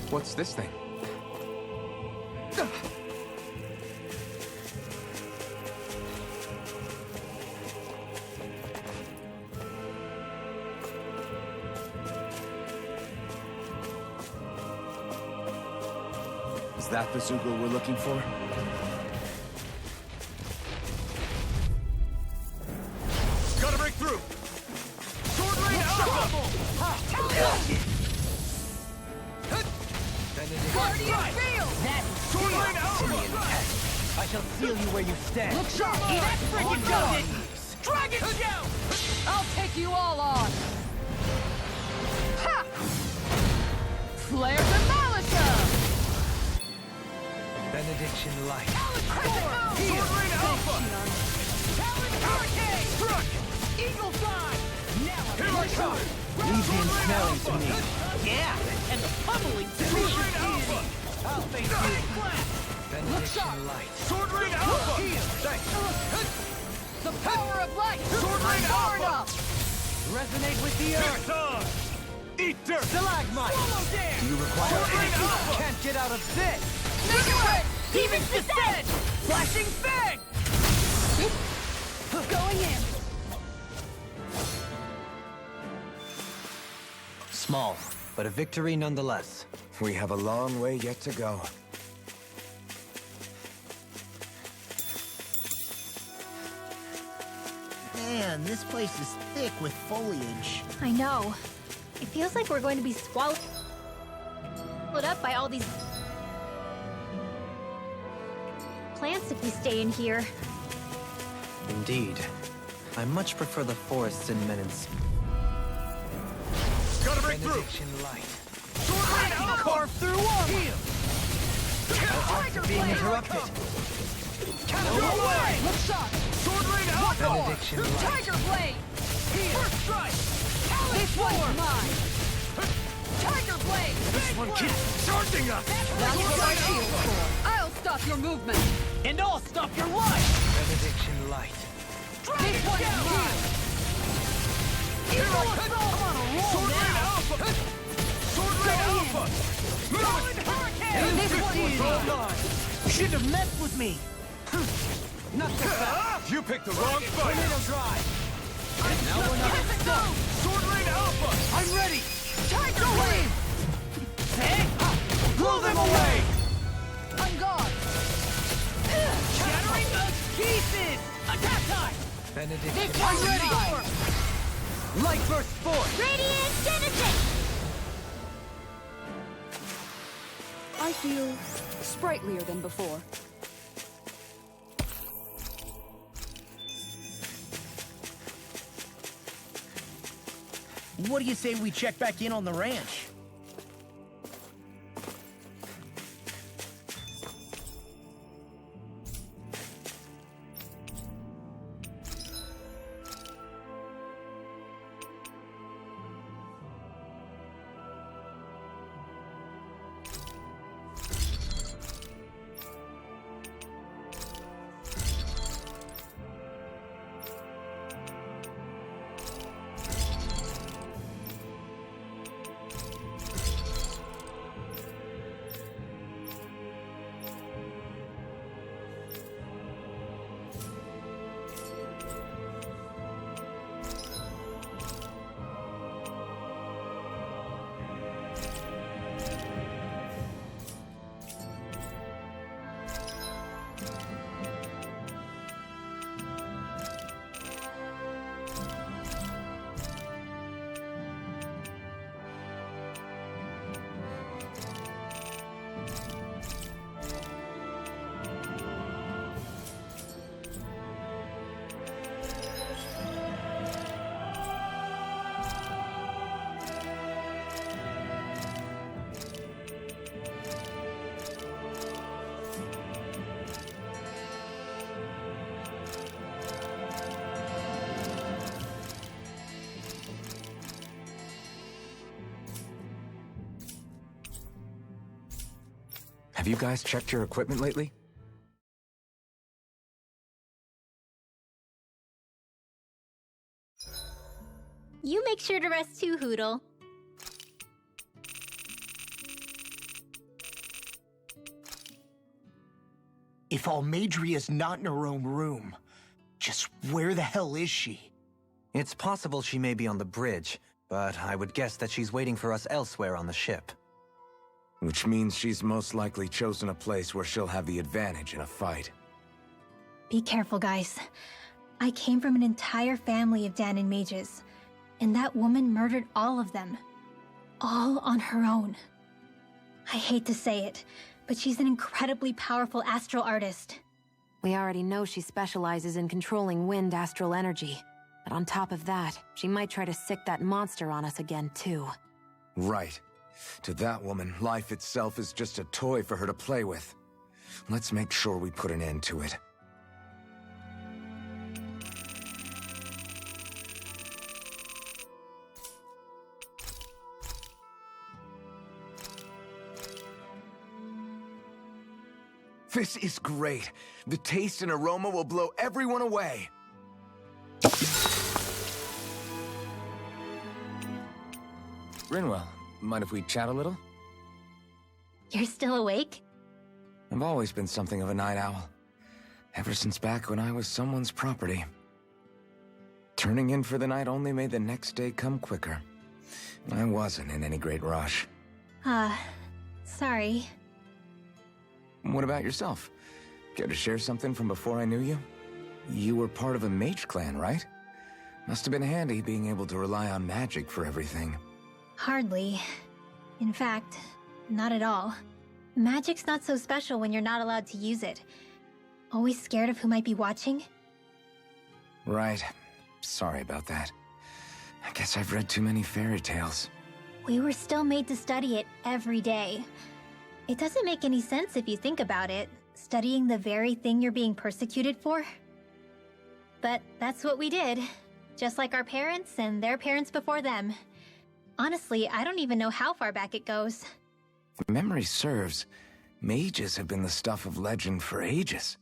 What's this thing? Is that the Zoogle we're looking for? Gotta break through! Sword Rain Alpha! Guardian Field! Sword Rain Alpha! I shall seal you where you stand. Look sharp! That freaking does it! Dragon Shout! I'll take you all on! Ha! Flare the Malisa! Benediction light. Sword Rain Alpha! Talon Hurricane! Struck! Eagle Fly! Here I come! Leave the Sword Rain ensnaring to Alpha! me. Yeah, and the pummeling to Sword me. Rain Alpha! I'll face you. Benediction light. Sword Rain Alpha! Thanks! The power of light! Sword Rain Far Alpha! enough! Resonate with the earth. It's on! Eat dirt! Stalagmite. Swallow Do you require Sword Rain energy? Alpha! Can't get out of this. Cigarette! Demon's Descent! Flashing Fang! Going in! Small, but a victory nonetheless. We have a long way yet to go. Man, this place is thick with foliage. I know. It feels like we're going to be swallowed up by all these plants if we stay in here. Indeed. I much prefer the forests in Menens. Gotta break through! Benediction light. Sword Rain Alpha! Carve through armor! Tiger Being Blade! interrupted. Catapult away! Look shot! Sword Rain Alpha! Benediction light. Tiger Blade! First strike! This one's mine! Tiger Blade! This one keeps charging us! That's what my shield's for. I'll stop your movement! And I'll stop your life! Benediction light. This one's mine! Here I come! Sword Rain Alpha! Sword Rain Alpha! Move! This one's mine! You shouldn't have messed with me! Not so fast! You picked the wrong fight! Tornado drive! Now we're not stuck! Sword Rain Alpha! I'm ready! Tiger Blade! Hey! Blow them away! I'm gone! Shattering the pieces! Attack time! Benediction This one's mine! Light burst forth! Radiant Genesis! I feel sprightlier than before. What do you say we check back in on the ranch? Have you guys checked your equipment lately? You make sure to rest too, Hootle. If Almadria's not in her own room, just where the hell is she? It's possible she may be on the bridge, but I would guess that she's waiting for us elsewhere on the ship. Which means she's most likely chosen a place where she'll have the advantage in a fight. Be careful, guys. I came from an entire family of Dahnan mages, and that woman murdered all of them. All on her own. I hate to say it, but she's an incredibly powerful astral artist. We already know she specializes in controlling wind astral energy. But on top of that, she might try to sick that monster on us again, too. Right. To that woman, life itself is just a toy for her to play with. Let's make sure we put an end to it. This is great. The taste and aroma will blow everyone away. Rinwell, mind if we chat a little? You're still awake? I've always been something of a night owl. Ever since back when I was someone's property. Turning in for the night only made the next day come quicker. I wasn't in any great rush. Sorry. What about yourself? Care to share something from before I knew you? You were part of a mage clan, right? Must have been handy being able to rely on magic for everything. Hardly. In fact, not at all. Magic's not so special when you're not allowed to use it. Always scared of who might be watching? Right. Sorry about that. I guess I've read too many fairy tales. We were still made to study it every day. It doesn't make any sense if you think about it, studying the very thing you're being persecuted for. But that's what we did, just like our parents and their parents before them. Honestly, I don't even know how far back it goes. If memory serves, mages have been the stuff of legend for ages.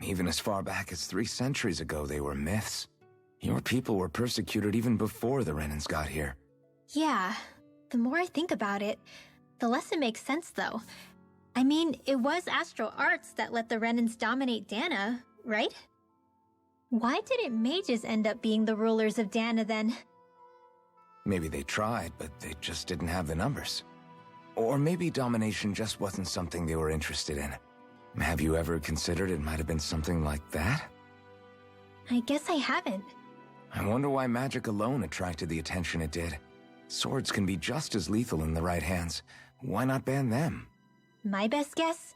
Even as far back as 3 centuries ago, they were myths. Your people were persecuted even before the Renans got here. Yeah, the more I think about it, the less it makes sense though. I mean, it was Astral Arts that let the Renans dominate Dana, right? Why didn't mages end up being the rulers of Dana then? Maybe they tried, but they just didn't have the numbers. Or maybe domination just wasn't something they were interested in. Have you ever considered it might have been something like that? I guess I haven't. I wonder why magic alone attracted the attention it did. Swords can be just as lethal in the right hands. Why not ban them? My best guess?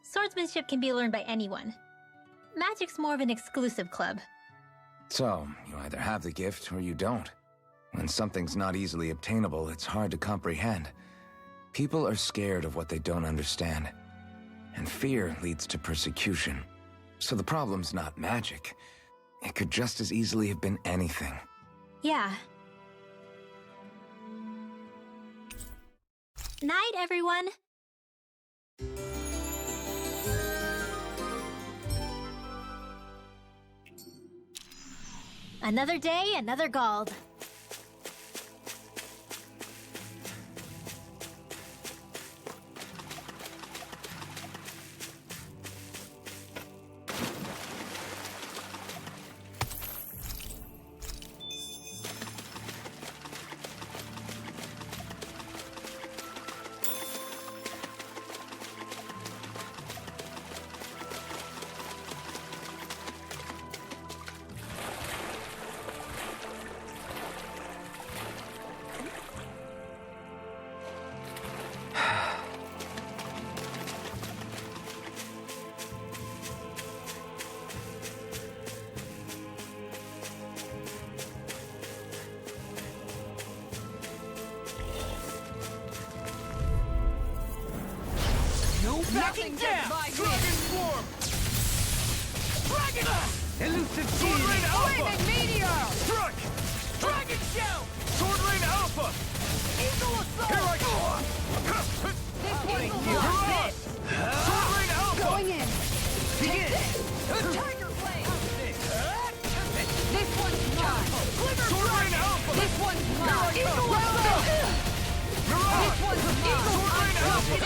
Swordsmanship can be learned by anyone. Magic's more of an exclusive club. So, you either have the gift or you don't. When something's not easily obtainable, it's hard to comprehend. People are scared of what they don't understand. And fear leads to persecution. So the problem's not magic. It could just as easily have been anything. Yeah. Night, everyone! Another day, another Gald. Nothing down! Dragon Swarm! Dragon! Elusive Sword Rain Alpha! Flaming Meteor! Strike! Dragon Shell! Sword Rain Alpha! Eagle Assault! Here I go! Hurrah! Sword Rain Alpha! Going in! Begin! Tiger Blade! This one's mine! Sword Rain Alpha! This one's mine! Eagle Assault! This one's mine! Sword Rain Alpha!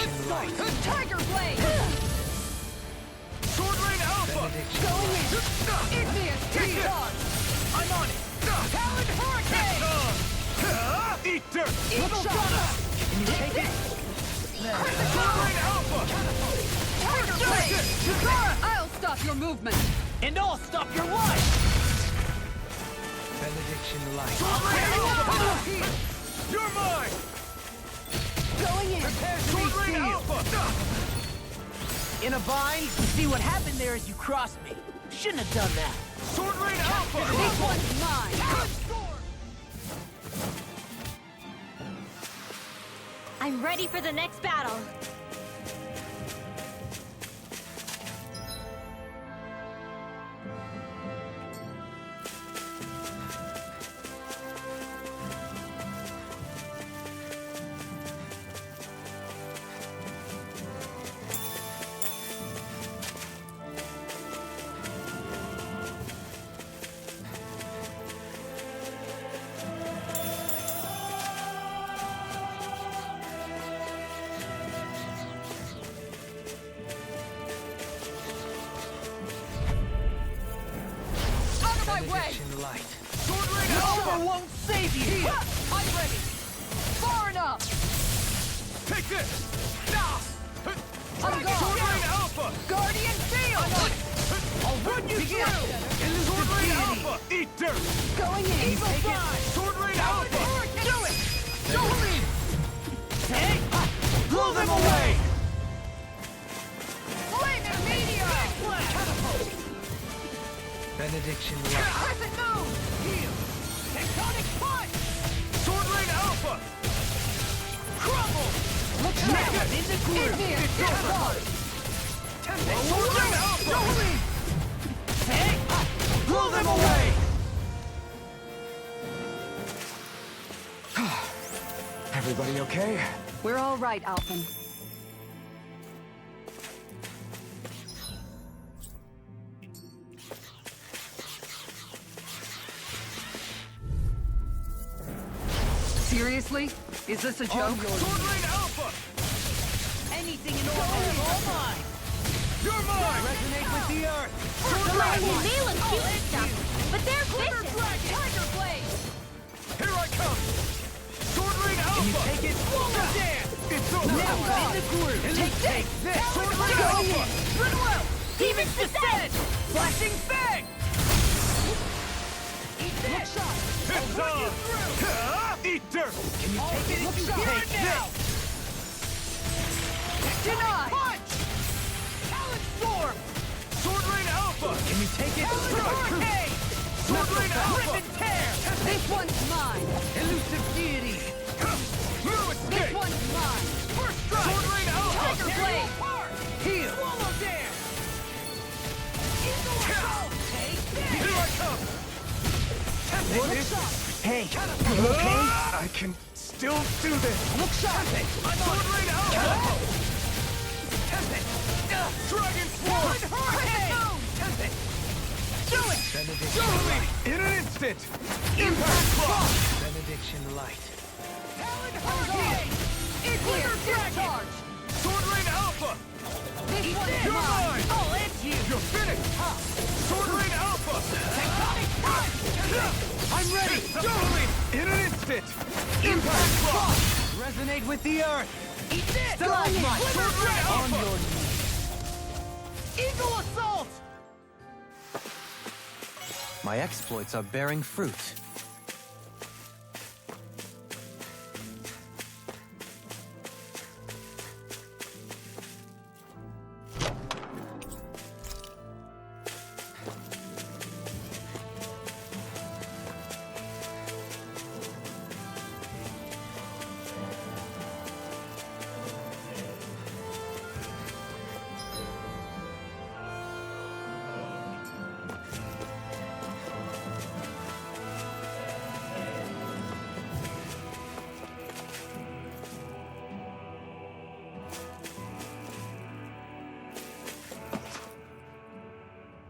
Tiger Blade! Sword Rain Alpha! Going in! Igneous T-Charge! I'm on it! Talon Hurricane! Eat dirt! Eagle Shot! Can you take it? Sword Rain Alpha! Tiger Blade! I'll stop your movement! And I'll stop your life! Benediction light. Sword Rain Alpha! Here! You're mine! Going in! Sword Rain Alpha! In a bind? See, what happened there is you crossed me. Shouldn't have done that. Sword Rain Alpha! This one's mine! I'm ready for the next battle. Benediction light. Sword Rain Alpha! Won't save you! I'm ready! Far enough! Take this! I'm gone. Sword Rain Alpha! Guardian Field! I'll run you through! Sword Rain Alpha! Eat dirt! Going in! Evil Fly! Sword Rain Alpha! Do it! Jolie! Blow them away! Flaming Meteor! Benediction Crescent Moon! Heal! Tectonic Punch! Sword Rain Alpha! Crumble! Look Snap sharp! in the groove! India! It's Get over! hard! Sword Rain Alpha! Blow them away! Everybody okay? We're all right, Alphen. Seriously? Is this a joke? Sword Rain Alpha! Anything in order is all mine. You're mine! Resonate with the earth. I mean, they look cute and stuff, but they're vicious. Tiger Blade! Here I come! Sword Rain Alpha! Take it. Swallow dance! It's over! Now in the groove. Take this! Sword Rain Alpha! Goodwill. Demon's Descent. Flashing Fang. Eat this! It's on! Eat dirt! Can you take it? Take this! Denied! Punch! Talon Storm! Sword Rain Alpha! Can you take it? Hurricane! Sword Rain Alpha! Rip and tear. This one's mine! Elusive deity. Blue This Escape! one's mine! First strike! Sword Rain Alpha! Tiger Blade! Heal. Swallow dance! Eagle Assault! Here I come! What is this? Hey, you okay? I can still do this! Look sharp. Sword Rain Alpha! Dragon Sword! Hurricane. Do it. Surely! In an instant! Impact Cross! Benediction light. Talon Hurricane! Here, discharge! Sword Rain Alpha! This one's You're mine! mine! I'll end you. You're finished! Sword Rain Alpha! Tectonic punch. I'm ready. Surely! In an instant! Impact Cross! Resonate with the earth. Eat this! Stalagmite. Sword Rain On Alpha! your knees. Eagle Assault. My exploits are bearing fruit.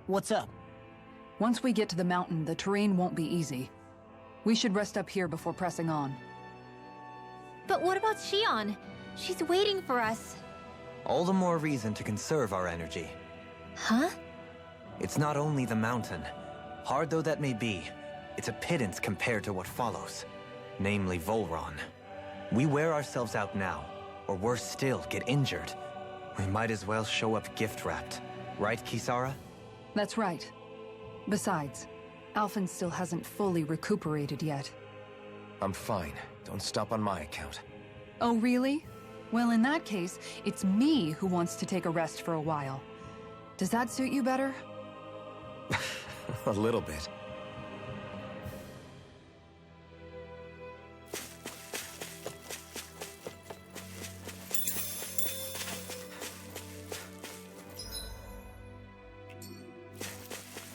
What's up? Once we get to the mountain, the terrain won't be easy. We should rest up here before pressing on. But what about Shion? She's waiting for us. All the more reason to conserve our energy. Huh? It's not only the mountain. Hard though that may be, it's a pittance compared to what follows. Namely Volron. We wear ourselves out now, or worse still, get injured. We might as well show up gift-wrapped. Right, Kisara? That's right. Besides, Alphen still hasn't fully recuperated yet. I'm fine. Don't stop on my account. Oh, really? Well, in that case, it's me who wants to take a rest for a while. Does that suit you better? A little bit.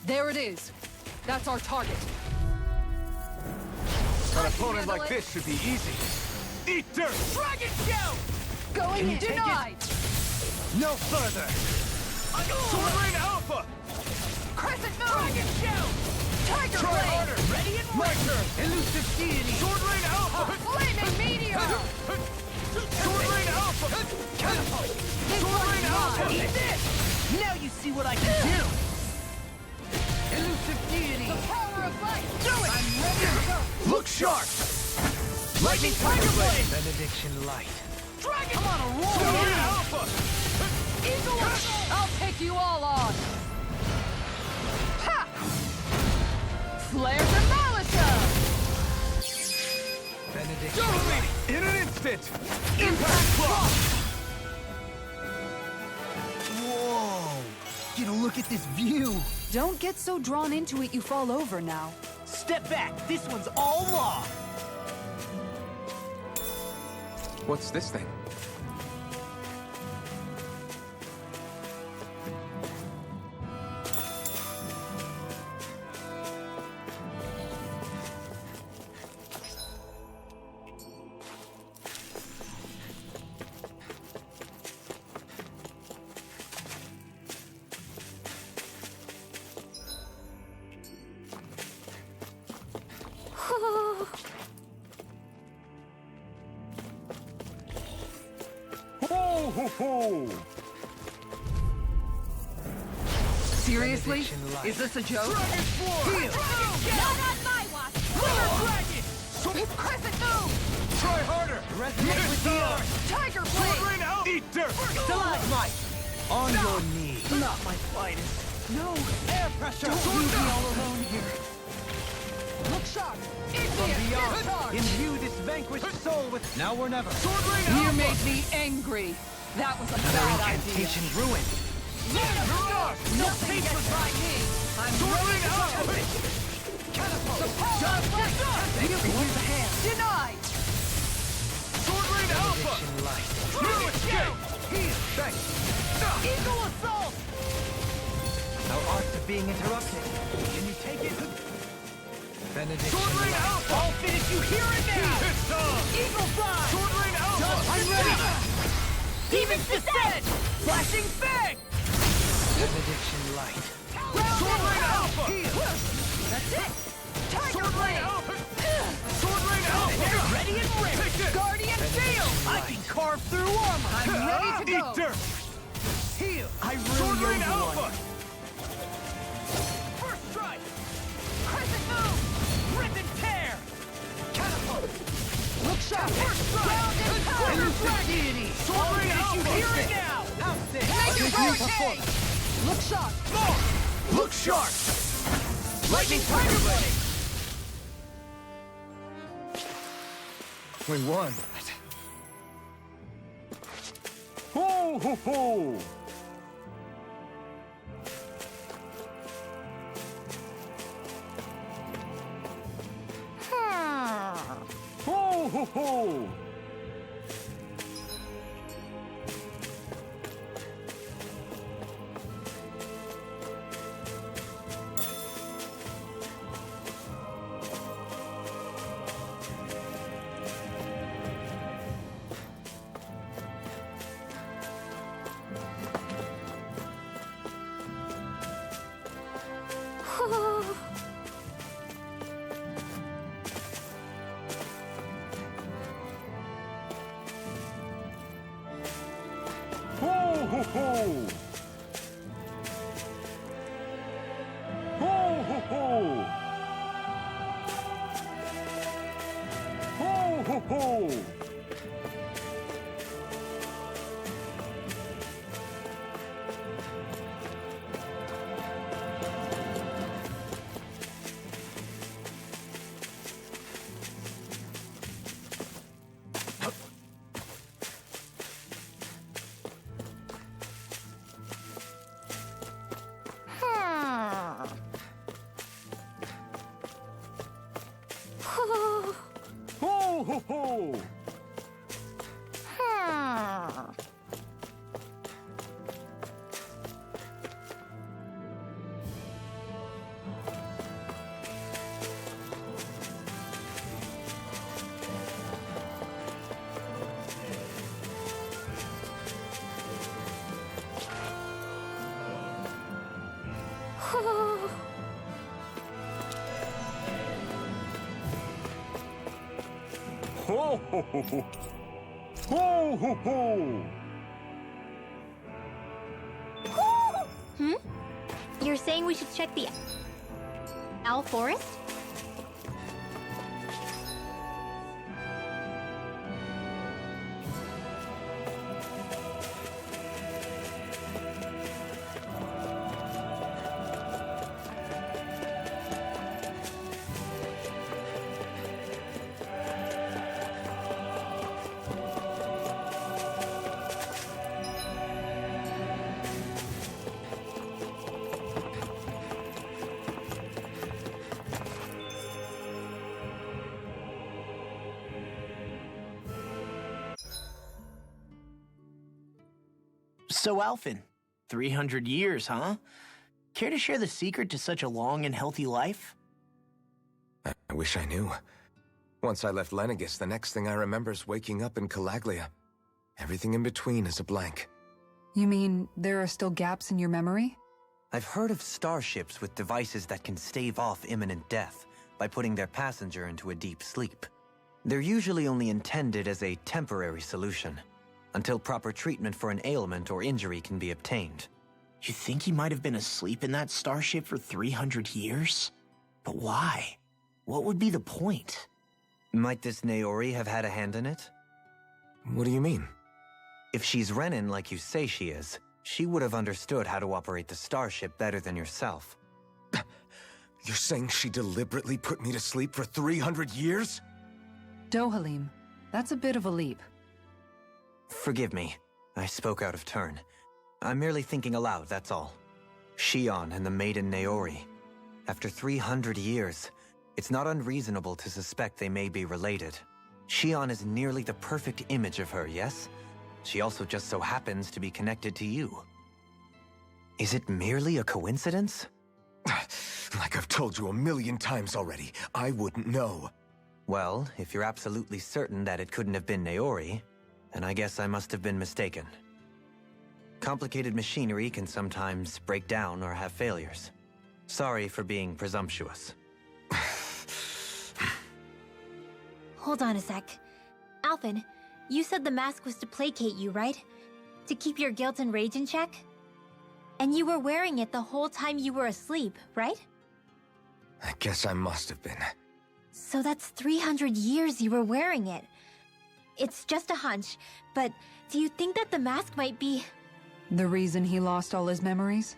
There it is. That's our target. An opponent like this should be easy. Eat dirt! Dragon Shout. Going in. take it? Denied! No further. Sword Rain Alpha! Crescent Moon! Dragon Shout. Tiger Try Blade! harder! Ready and My ready. turn! Elusive deity. Sword Rain Alpha! Flaming Meteor! Sword Rain Alpha! This Sword one's Rain Alpha! mine! Eat this. Now you see what I can do. Elusive deity. The power of light! Do it. I'm ready to go. Look sharp! Lightning Tiger Blade. Benediction light. Dragon! Come on, a roll! Sword Rain Alpha! Eagle! I'll take you all on! Ha! Flare to Malisa! Benedict. Dominating! In an instant! Impact Block! Whoa! Get a look at this view! Don't get so drawn into it you fall over now. Step back! This one's all law! What's this thing? Ho ho ho! Seriously? Is this a joke? Dragon Form! Not on my watch! Fire Dragon! Crescent Moon! Try harder! Resonate with the earth! Tiger Sword Blade! Rain Alpha! Eat dirt! Stalagmite! On your knees! Not my finest! No! Air pressure! Don't leave me all alone here! Look sharp! From beyond, imbue this vanquished soul with... Now or never! Sword Rain You Alpha! made me angry. That was a Another bad idea. incantation ruined! Mirage! Nothing gets by me. I'm Sword ready Rain to Alpha! catapult. The power of blade. Here's the hand! Denied. Sword Rain Alpha! Light. New escape! Heal! Thanks! Eagle assault. Our arts are being interrupted. Can you take it? Benediction. Sword Rain Alpha! I'll finish you here and now! It's on! Eagle Fly! Sword Rain Alpha! I'm ready! Demon's Descent! Flashing Fang! Benediction Light. Sword Rain Alpha! That's it. Tiger Sword Rain Blade. Alpha! Sword Rain Alpha! Ready and ready! Take this! Guardian Field. I can carve through armor! I'm ready to Eat go. dirt! Heal! I Sword really Rain owe you Alpha! one. First strike! Crescent Moon. Rip and tear! Catapult. Look sharp. First strike! Ground and power. Elusive deity! Sword Rain Alpha! Here and now! How's this? Make it Review work. performance. Look sharp. Look sharp! Lightning Tiger Blade! We won. Ho ho ho! Ho ho ho! Ho ho ho! Ho ho ho! Ho ho ho! Ho ho ho! Ho ho ho ho! Ho ho ho! You're saying we should check the Owl Forest? So, Alphen, 300 years, huh? Care to share the secret to such a long and healthy life? I wish I knew. Once I left Lenegis, the next thing I remember is waking up in Calaglia. Everything in between is a blank. You mean there are still gaps in your memory? I've heard of starships with devices that can stave off imminent death by putting their passenger into a deep sleep. They're usually only intended as a temporary solution, until proper treatment for an ailment or injury can be obtained. You think he might have been asleep in that starship for 300 years? But why? What would be the point? Might this Naori have had a hand in it? What do you mean? If she's Renin like you say she is, she would have understood how to operate the starship better than yourself. You're saying she deliberately put me to sleep for 300 years? Dohalim, that's a bit of a leap. Forgive me. I spoke out of turn. I'm merely thinking aloud, that's all. Shion and the maiden Naori. After 300 years, it's not unreasonable to suspect they may be related. Shion is nearly the perfect image of her, yes? She also just so happens to be connected to you. Is it merely a coincidence? Like I've told you 1,000,000 times already, I wouldn't know. Well, if you're absolutely certain that it couldn't have been Naori, then I guess I must have been mistaken. Complicated machinery can sometimes break down or have failures. Sorry for being presumptuous. Hold on a sec. Alphen, you said the mask was to placate you, right? To keep your guilt and rage in check? And you were wearing it the whole time you were asleep, right? I guess I must have been. So that's 300 years you were wearing it. It's just a hunch, but do you think that the mask might be... The reason he lost all his memories?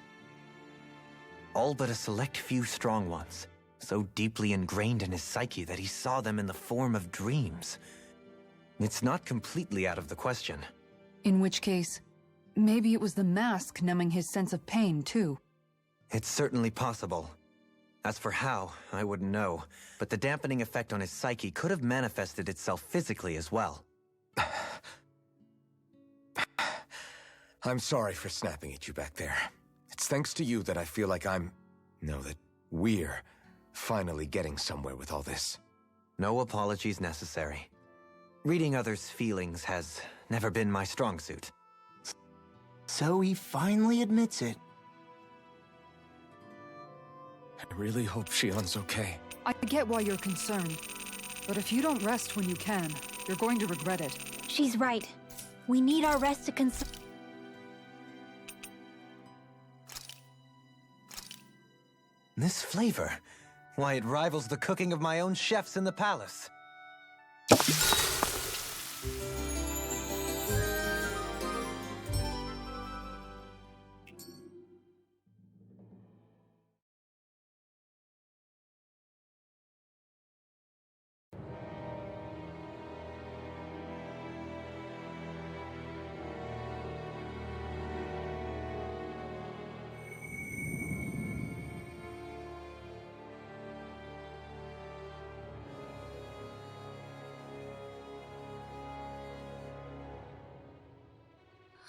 All but a select few strong ones, so deeply ingrained in his psyche that he saw them in the form of dreams. It's not completely out of the question. In which case, maybe it was the mask numbing his sense of pain, too. It's certainly possible. As for how, I wouldn't know, but the dampening effect on his psyche could have manifested itself physically as well. I'm sorry for snapping at you back there. It's thanks to you that I feel like that we're finally getting somewhere with all this. No apologies necessary. Reading others' feelings has never been my strong suit. So he finally admits it. I really hope Shion's okay. I get why you're concerned, but if you don't rest when you can, you're going to regret it. She's right. We need our rest to This flavor, why, it rivals the cooking of my own chefs in the palace.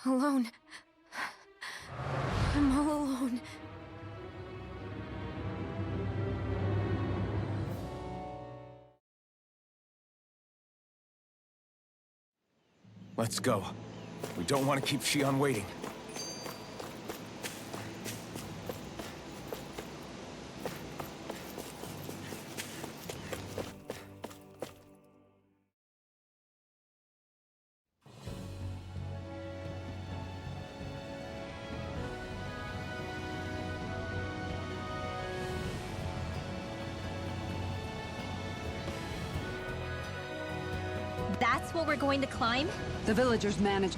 Alone. I'm all alone. Let's go. We don't want to keep Shion waiting. That's what we're going to climb? The villagers manage...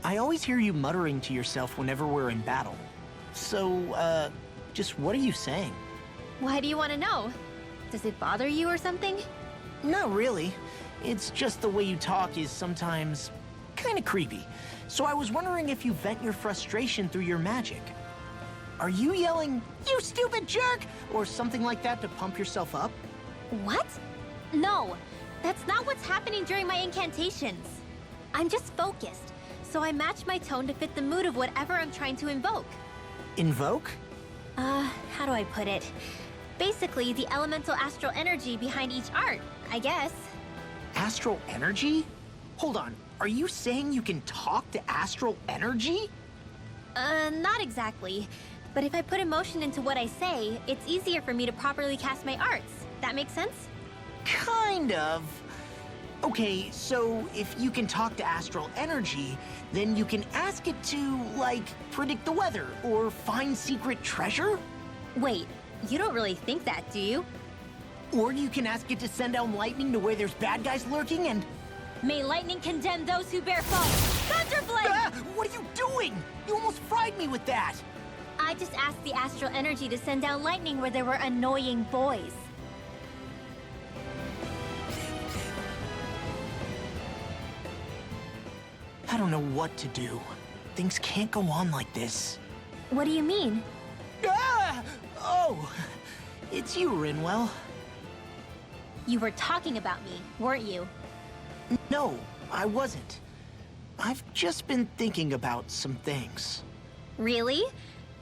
I always hear you muttering to yourself whenever we're in battle. So, just what are you saying? Why do you want to know? Does it bother you or something? Not really. It's just the way you talk is sometimes kind of creepy. So I was wondering if you vent your frustration through your magic. Are you yelling, "You stupid jerk," or something like that to pump yourself up? What? No, that's not what's happening during my incantations. I'm just focused, so I match my tone to fit the mood of whatever I'm trying to invoke. Invoke? How do I put it? Basically, the elemental astral energy behind each art, I guess. Astral energy? Hold on, are you saying you can talk to astral energy? Not exactly. But if I put emotion into what I say, it's easier for me to properly cast my arts. That makes sense? Kind of. Okay, so if you can talk to astral energy, then you can ask it to, like, predict the weather or find secret treasure? Wait, you don't really think that, do you? Or you can ask it to send down lightning to where there's bad guys lurking and... May lightning condemn those who bear false! Thunderblade! Ah! What are you doing? You almost fried me with that! I just asked the astral energy to send down lightning where there were annoying boys. I don't know what to do. Things can't go on like this. What do you mean? Ah! Oh! It's you, Rinwell. You were talking about me, weren't you? No, I wasn't. I've just been thinking about some things. Really?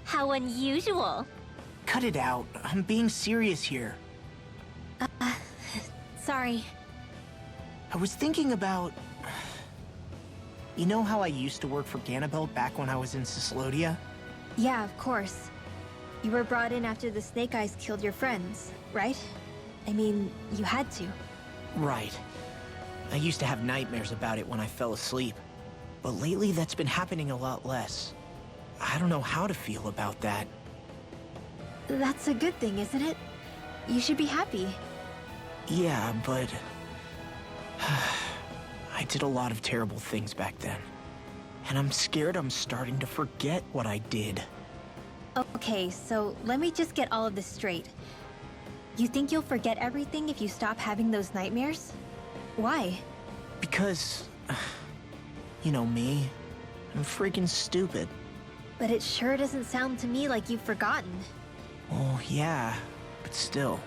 How unusual. Cut it out. I'm being serious here. Sorry. I was thinking about... You know how I used to work for Ganabelt back when I was in Cyslodia? Yeah, of course. You were brought in after the Snake Eyes killed your friends, right? I mean, you had to. Right. I used to have nightmares about it when I fell asleep. But lately that's been happening a lot less. I don't know how to feel about that. That's a good thing, isn't it? You should be happy. Yeah, but... I did a lot of terrible things back then. And I'm scared I'm starting to forget what I did. Okay, so let me just get all of this straight. You think you'll forget everything if you stop having those nightmares? Why? Because... You know me. I'm freaking stupid. But it sure doesn't sound to me like you've forgotten. Oh, yeah. But still.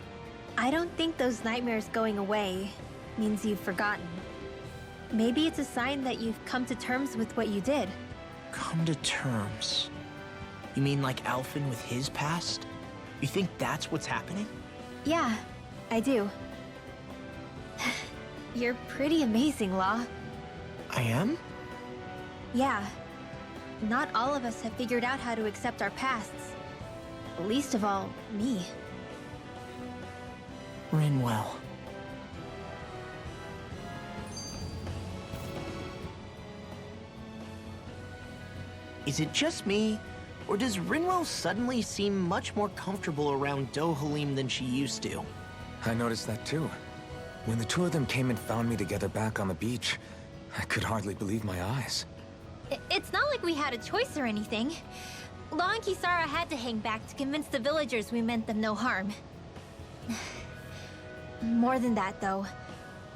I don't think those nightmares going away means you've forgotten. Maybe it's a sign that you've come to terms with what you did. Come to terms? You mean like Alphen with his past? You think that's what's happening? Yeah, I do. You're pretty amazing, Law. I am? Yeah. Not all of us have figured out how to accept our pasts. Least of all, me. Rinwell. Is it just me, or does Rinwell suddenly seem much more comfortable around Dohalim than she used to? I noticed that too. When the two of them came and found me together back on the beach, I could hardly believe my eyes. It's not like we had a choice or anything. Law and Kisara had to hang back to convince the villagers we meant them no harm. More than that, though.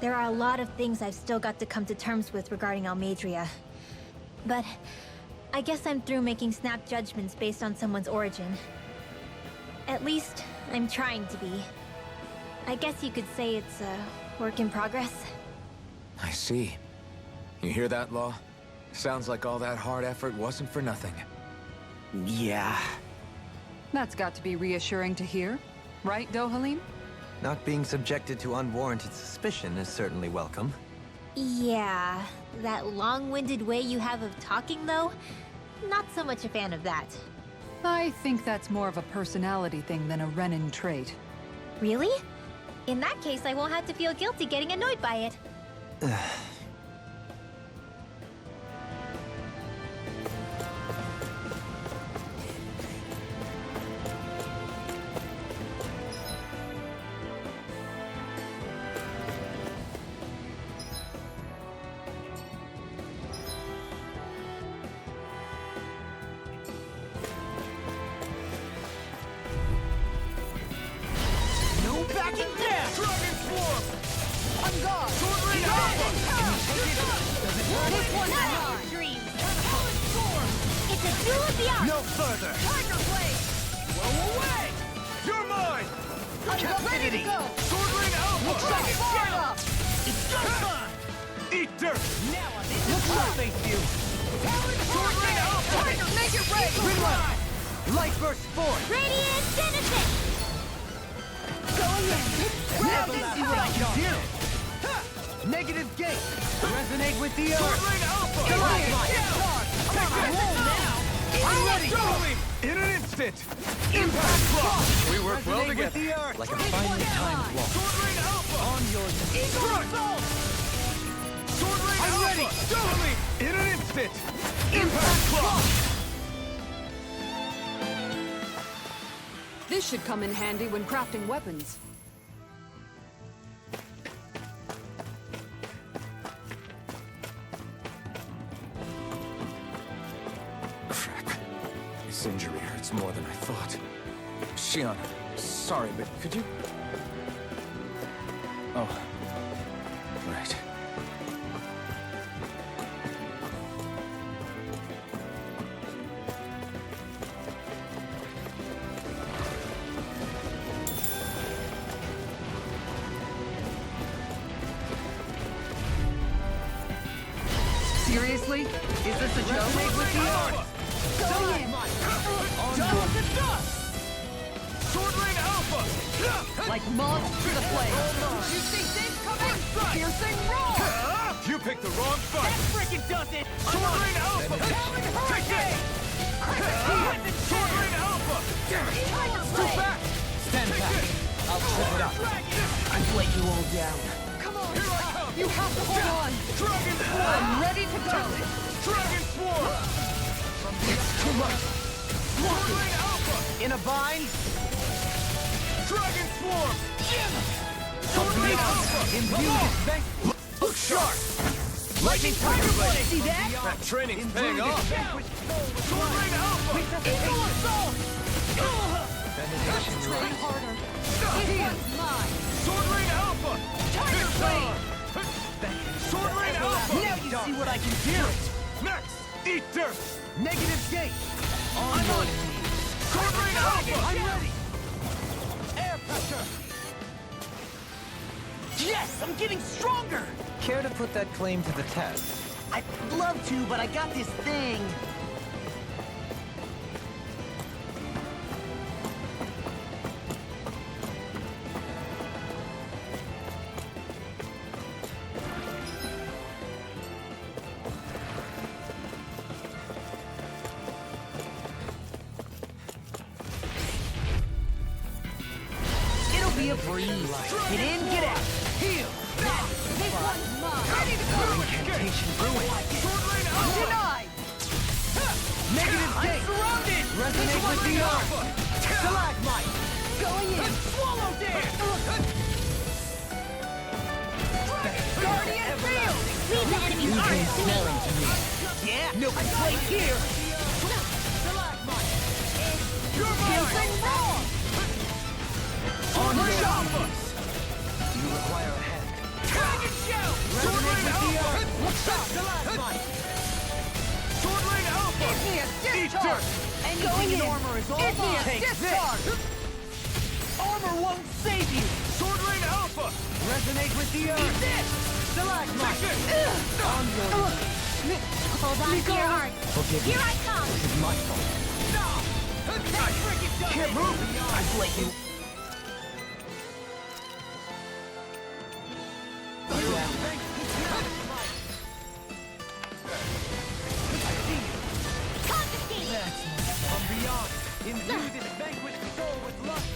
There are a lot of things I've still got to come to terms with regarding Almeidrea. But I guess I'm through making snap judgments based on someone's origin. At least, I'm trying to be. I guess you could say it's a work in progress. I see. You hear that, Law? Sounds like all that hard effort wasn't for nothing. Yeah. That's got to be reassuring to hear. Right, Dohalim? Not being subjected to unwarranted suspicion is certainly welcome. Yeah, that long-winded way you have of talking, though? Not so much a fan of that. I think that's more of a personality thing than a Renin trait. Really? In that case, I won't have to feel guilty getting annoyed by it. No backing down! Dragon Swarm! On guard! Sword Rain Alpha! This one's not your dream. It's a duel of the arts. No further! Tiger Blade. Blow away! You're mine! Captivity! Sword Rain Alpha! It's go time! Eat dirt! Now I'm in. Look up, thank you! Sword Rain Alpha! Make it rain! Light burst forth! Radiant Genesis! Going in! Now let's see what I can do! Negative gate! Resonate with the Sword earth! Rain Alpha! I'm ready! In an instant! Impact Block! We work well Resonate with together. the earth! Like a finely timed walk. Sword Rain Alpha! On yours. Sword Rain I'm Alpha! ready. Totally! In an instant! Impact Block! This should come in handy when crafting weapons. Crap. This injury hurts more than I thought. Shion, sorry, but could you... Oh. Right. Seriously? Is this a joke? With the Alpha! Going in! Dust to dust! Sword Rain Alpha! Like moths to the flame! You see this coming? Piercing roar! You picked the wrong fight! Freaking does it! Sword Rain Alpha! Take this! Sword Rain Alpha! Too fast! Stand Take back. this! I'll trip it up. I've let you all down. Come on! Here I come! You have to hold on! Dragon Swarm! I'm ready to go! Dragon Swarm! It's too much. Sword Rain Alpha! In a bind? Dragon Swarm! Sword Rain Alpha! Imbue this bank. Look sharp! Lightning Tiger Blade! See that? That training's paying off! Sword Rain Alpha! Eagle Assault! Train harder! It was mine! Sword Rain Alpha! Tiger Blade! Sword Rain Alpha! Now you see what I can do. Next! Eat dirt! Negative gate! I'm on! Sword Rain Alpha! I'm ready! Air pressure! Yes, I'm getting stronger. Care to put that claim to the test? I'd love to, but I got this thing. It'll be a breeze. Get in, get out. Heal. This one's mine! Ready to go! Incantation ruined. Sword Rain Alpha! Denied! Negative I'm gate! surrounded. Resonate with the earth! Stalagmite. Going in! Swallow dance. Guardian Field! Leave the enemy's arms to me! Yeah, no complaint here. Piercing roar! Sword Rain Alpha! You require a hand. Dragon Shell! Sword Rain Alpha! Sword Rain Alpha! Igneous Eat discharge! dirt! Going in! armor is all mine. Igneous Take this. discharge! Armor won't save you. Sword Rain Alpha! Resonate with the earth! Stalagmite. Take this! Hold on to your heart! Forgive me. Here I come! This is my fault. Can't move. I've let you. Confiscate! From beyond, imbue this vanquished soul with lust.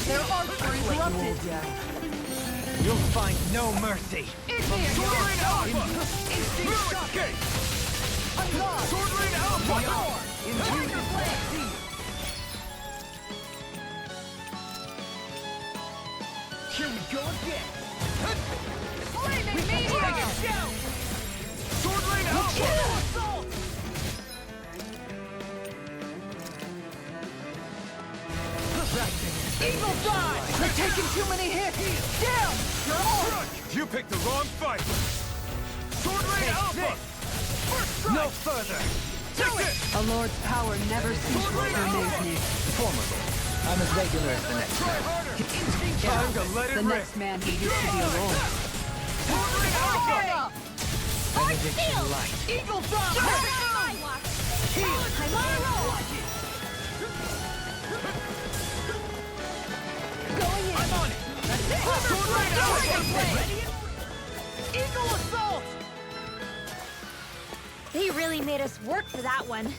Their archery interrupted! You'll find no mercy. Igneous Sword Rain discharge! Alpha! Lyric Gate! Sword Rain Alpha! Imbue this Here we go again. Flaming meteor! Sword Rain Alpha! Eagle dive! They're taking too many hits! Down! You're on! You picked the wrong fight! Sword Rain Alpha! First strike! no further. A lord's power never ceases to amaze me. Formidable. I'm as regular as the next man. Time to let it The rip. next man who used to be a lord. Benediction light. Eagle drop! I'm on it! Sword Rain Alpha! Eagle assault! They really made us work for that one.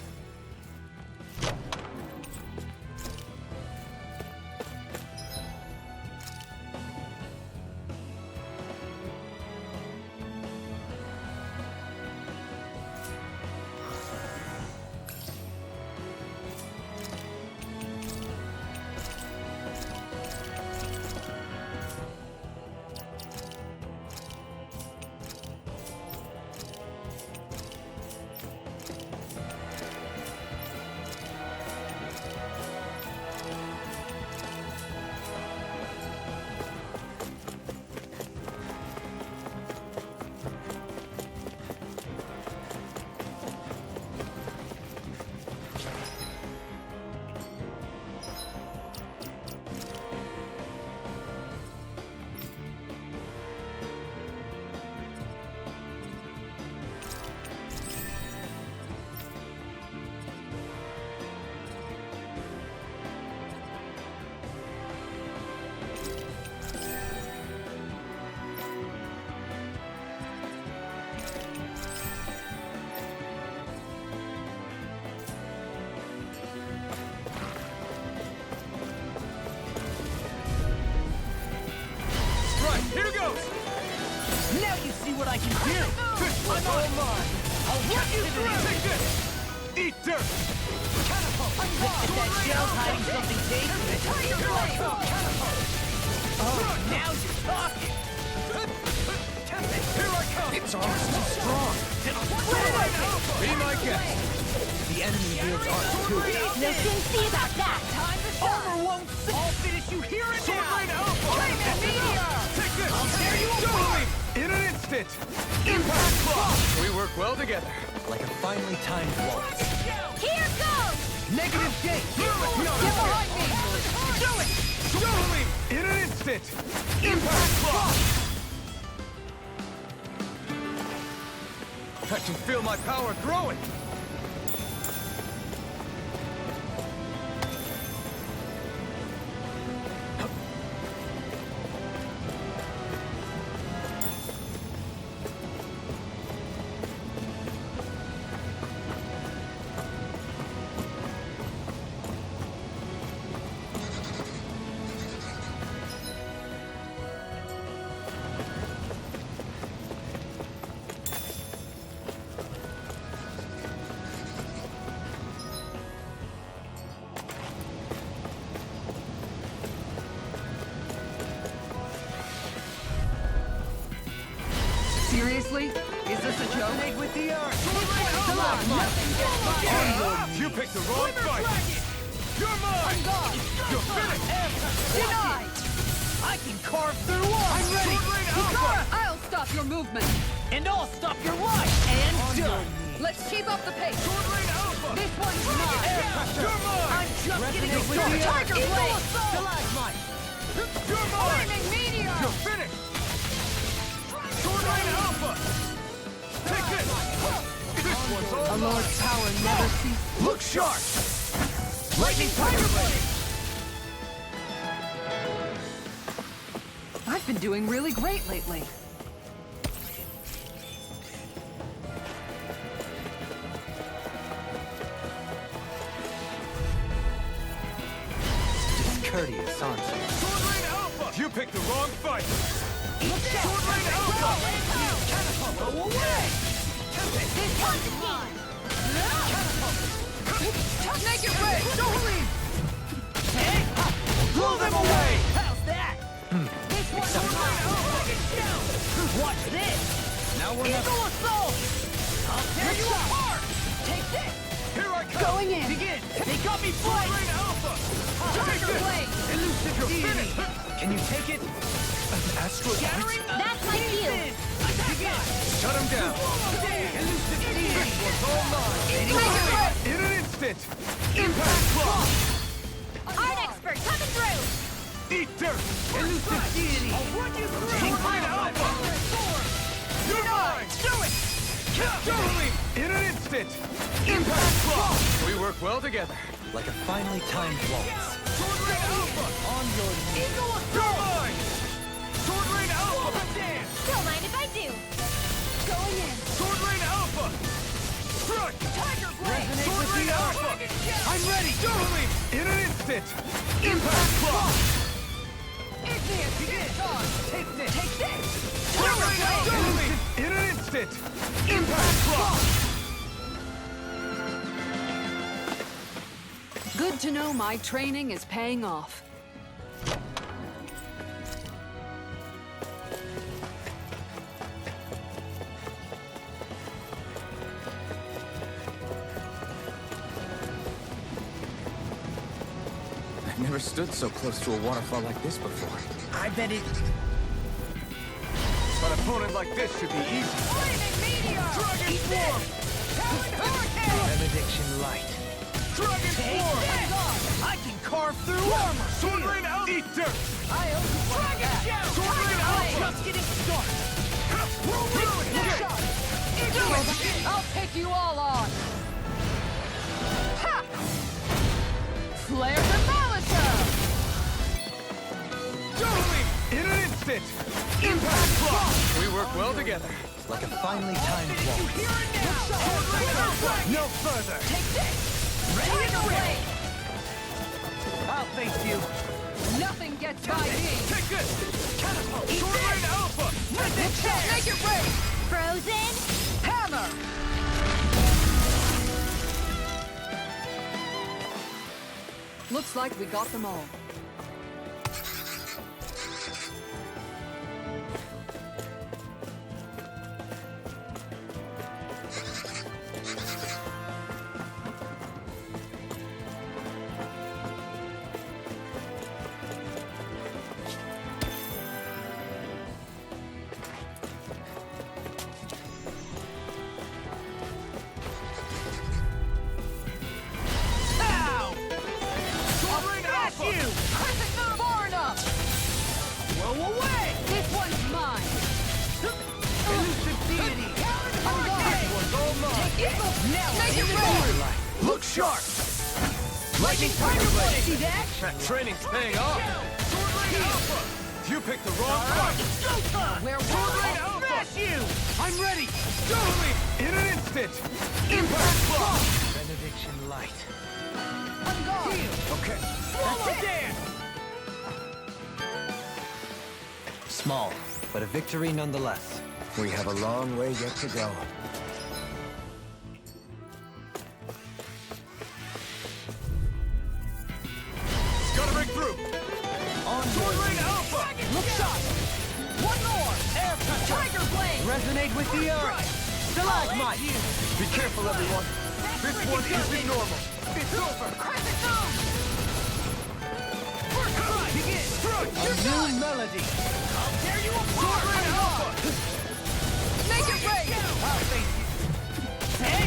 Here goes! Now you see what I can do! This one's all mine! I'll work you through! Take this! Eat dirt! Catapult! If that shell's hiding something dangerous, here I come! Catapult! Oh, now you're talking! Here I come! Its arm's too strong! Be my guest! The enemy wields arc too. Nothing to see about that. Time to shine! Armor won't see! I'll finish you here and now! Sword Rain Alpha! Flaming Meteor! Take this! I'll tear you apart! In an instant! Impact Block! We work well together. Like a finely timed waltz. Here goes! Negative gate! Get behind me! Do it! Totally! In an instant! Impact Block! I can feel my power growing! Seriously? Is this a joke? With the earth! You picked the wrong fight! You're mine! You're finished! Denied! I can carve through walls! I'm ready! I'll stop your movement. And I'll stop your life! And done! Let's keep up the pace. Sword Rain Alpha! This one's mine. You're mine! I'm just getting with started. the Tiger Eagle Blade! Stalagmite! You're mine! Flaming Meteor! You're finished! Sword Rain Alpha! Take this! This one's all A lord's power never ceases. Look sharp! Lightning Tiger Blade! I've been doing really great lately. Discourteous, aren't you? Sword Rain Alpha! You picked the wrong fight! Sword Rain Alpha! Catapult! Go away! This one's mine. Make it red! Don't leave! Blow them away! How's that? This one's mine. Watch this! Now we're Eagle Assault! I'll tear you apart! Take this! Here I come! Going in. Begin! They got me flanked! Sword Rain Alpha! Tiger Blade! Elusive, you're finished! Can you take it? Astral Shattering That's my cue. Begin! Shut him down! Elusive, this was all mine! instant! Impact Claw! Art expert coming through! Eat dirt! Elusive deity! I'll run you through! Sword Alpha! You're mine! Do it! Darling! In an instant! Impact Claw! We work well together. Like a finely timed waltz. Sword Rain Alpha! On your knees! You're mine! Sword Rain Alpha! Don't mind if I do. Going in. Sword Rain Alpha! Strike! Tiger Blade! Sword Rain Alpha! I'm ready! Darling! In an instant! Impact Claw! Igneous, begin! Take this! Take this! Sword Rain Alpha! Darling! In an instant! Impact Claw! Good to know my training is paying off. I've never stood so close to a waterfall like this before. I bet it... An opponent like this should be easy. Dragon Swarm! Benediction Light. Dragon Swarm! I can carve through armor! Sword Rain Alpha! Eat dirt! Dragon Gem! Sword Rain Alpha! Just getting started! I'll take you all on! Ha! Flare Demolisher! Darling! In an instant! Impact Claw! We work well together. Like a finely timed waltz. No further! Tiger Blade! I'll face you! Nothing gets by me! Take this! Catapult! Sword Rain Alpha! Make it rain! Frozen? Hammer! Looks like we got them all. Sword Rain Alpha! Crescent Moon Borna! Blow away! This one's mine! Elusive deity! One's all mine! Make it rain! Look sharp! Lightning Tiger Blade! See that? That training's paying off! Sword Rain Alpha! You picked the wrong fight! It's go time! Sword Rain Alpha! Smash you! I'm ready! Darling! In an instant! Impact Claw! Benediction Light. Okay. Swallow dance! Small, but a victory nonetheless. We have a long way yet to go. Gotta break through! Sword Rain Alpha! Look shot! One more! Air pressure! Tiger Blade! Resonate with the earth! Stalagmite! Be careful, everyone! This one isn't normal! It's over! Crescent Moon! Begin! A new melody! I'll tear you apart! Sword Rain Alpha! Make it rain! I'll face you! Hey!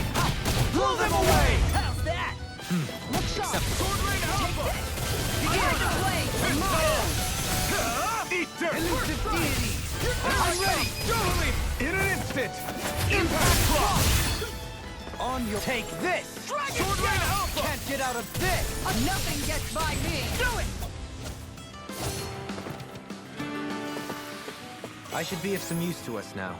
Blow them away! How's that? Look sharp! Sword Rain Alpha! Tiger Blade! Eat dirt! Elusive deity! I'm ready! Darling! In an instant! Impact Claw! On your... Take this! Sword Rain Alpha! Can't get out of this! Nothing gets by me! Do it! I should be of some use to us now.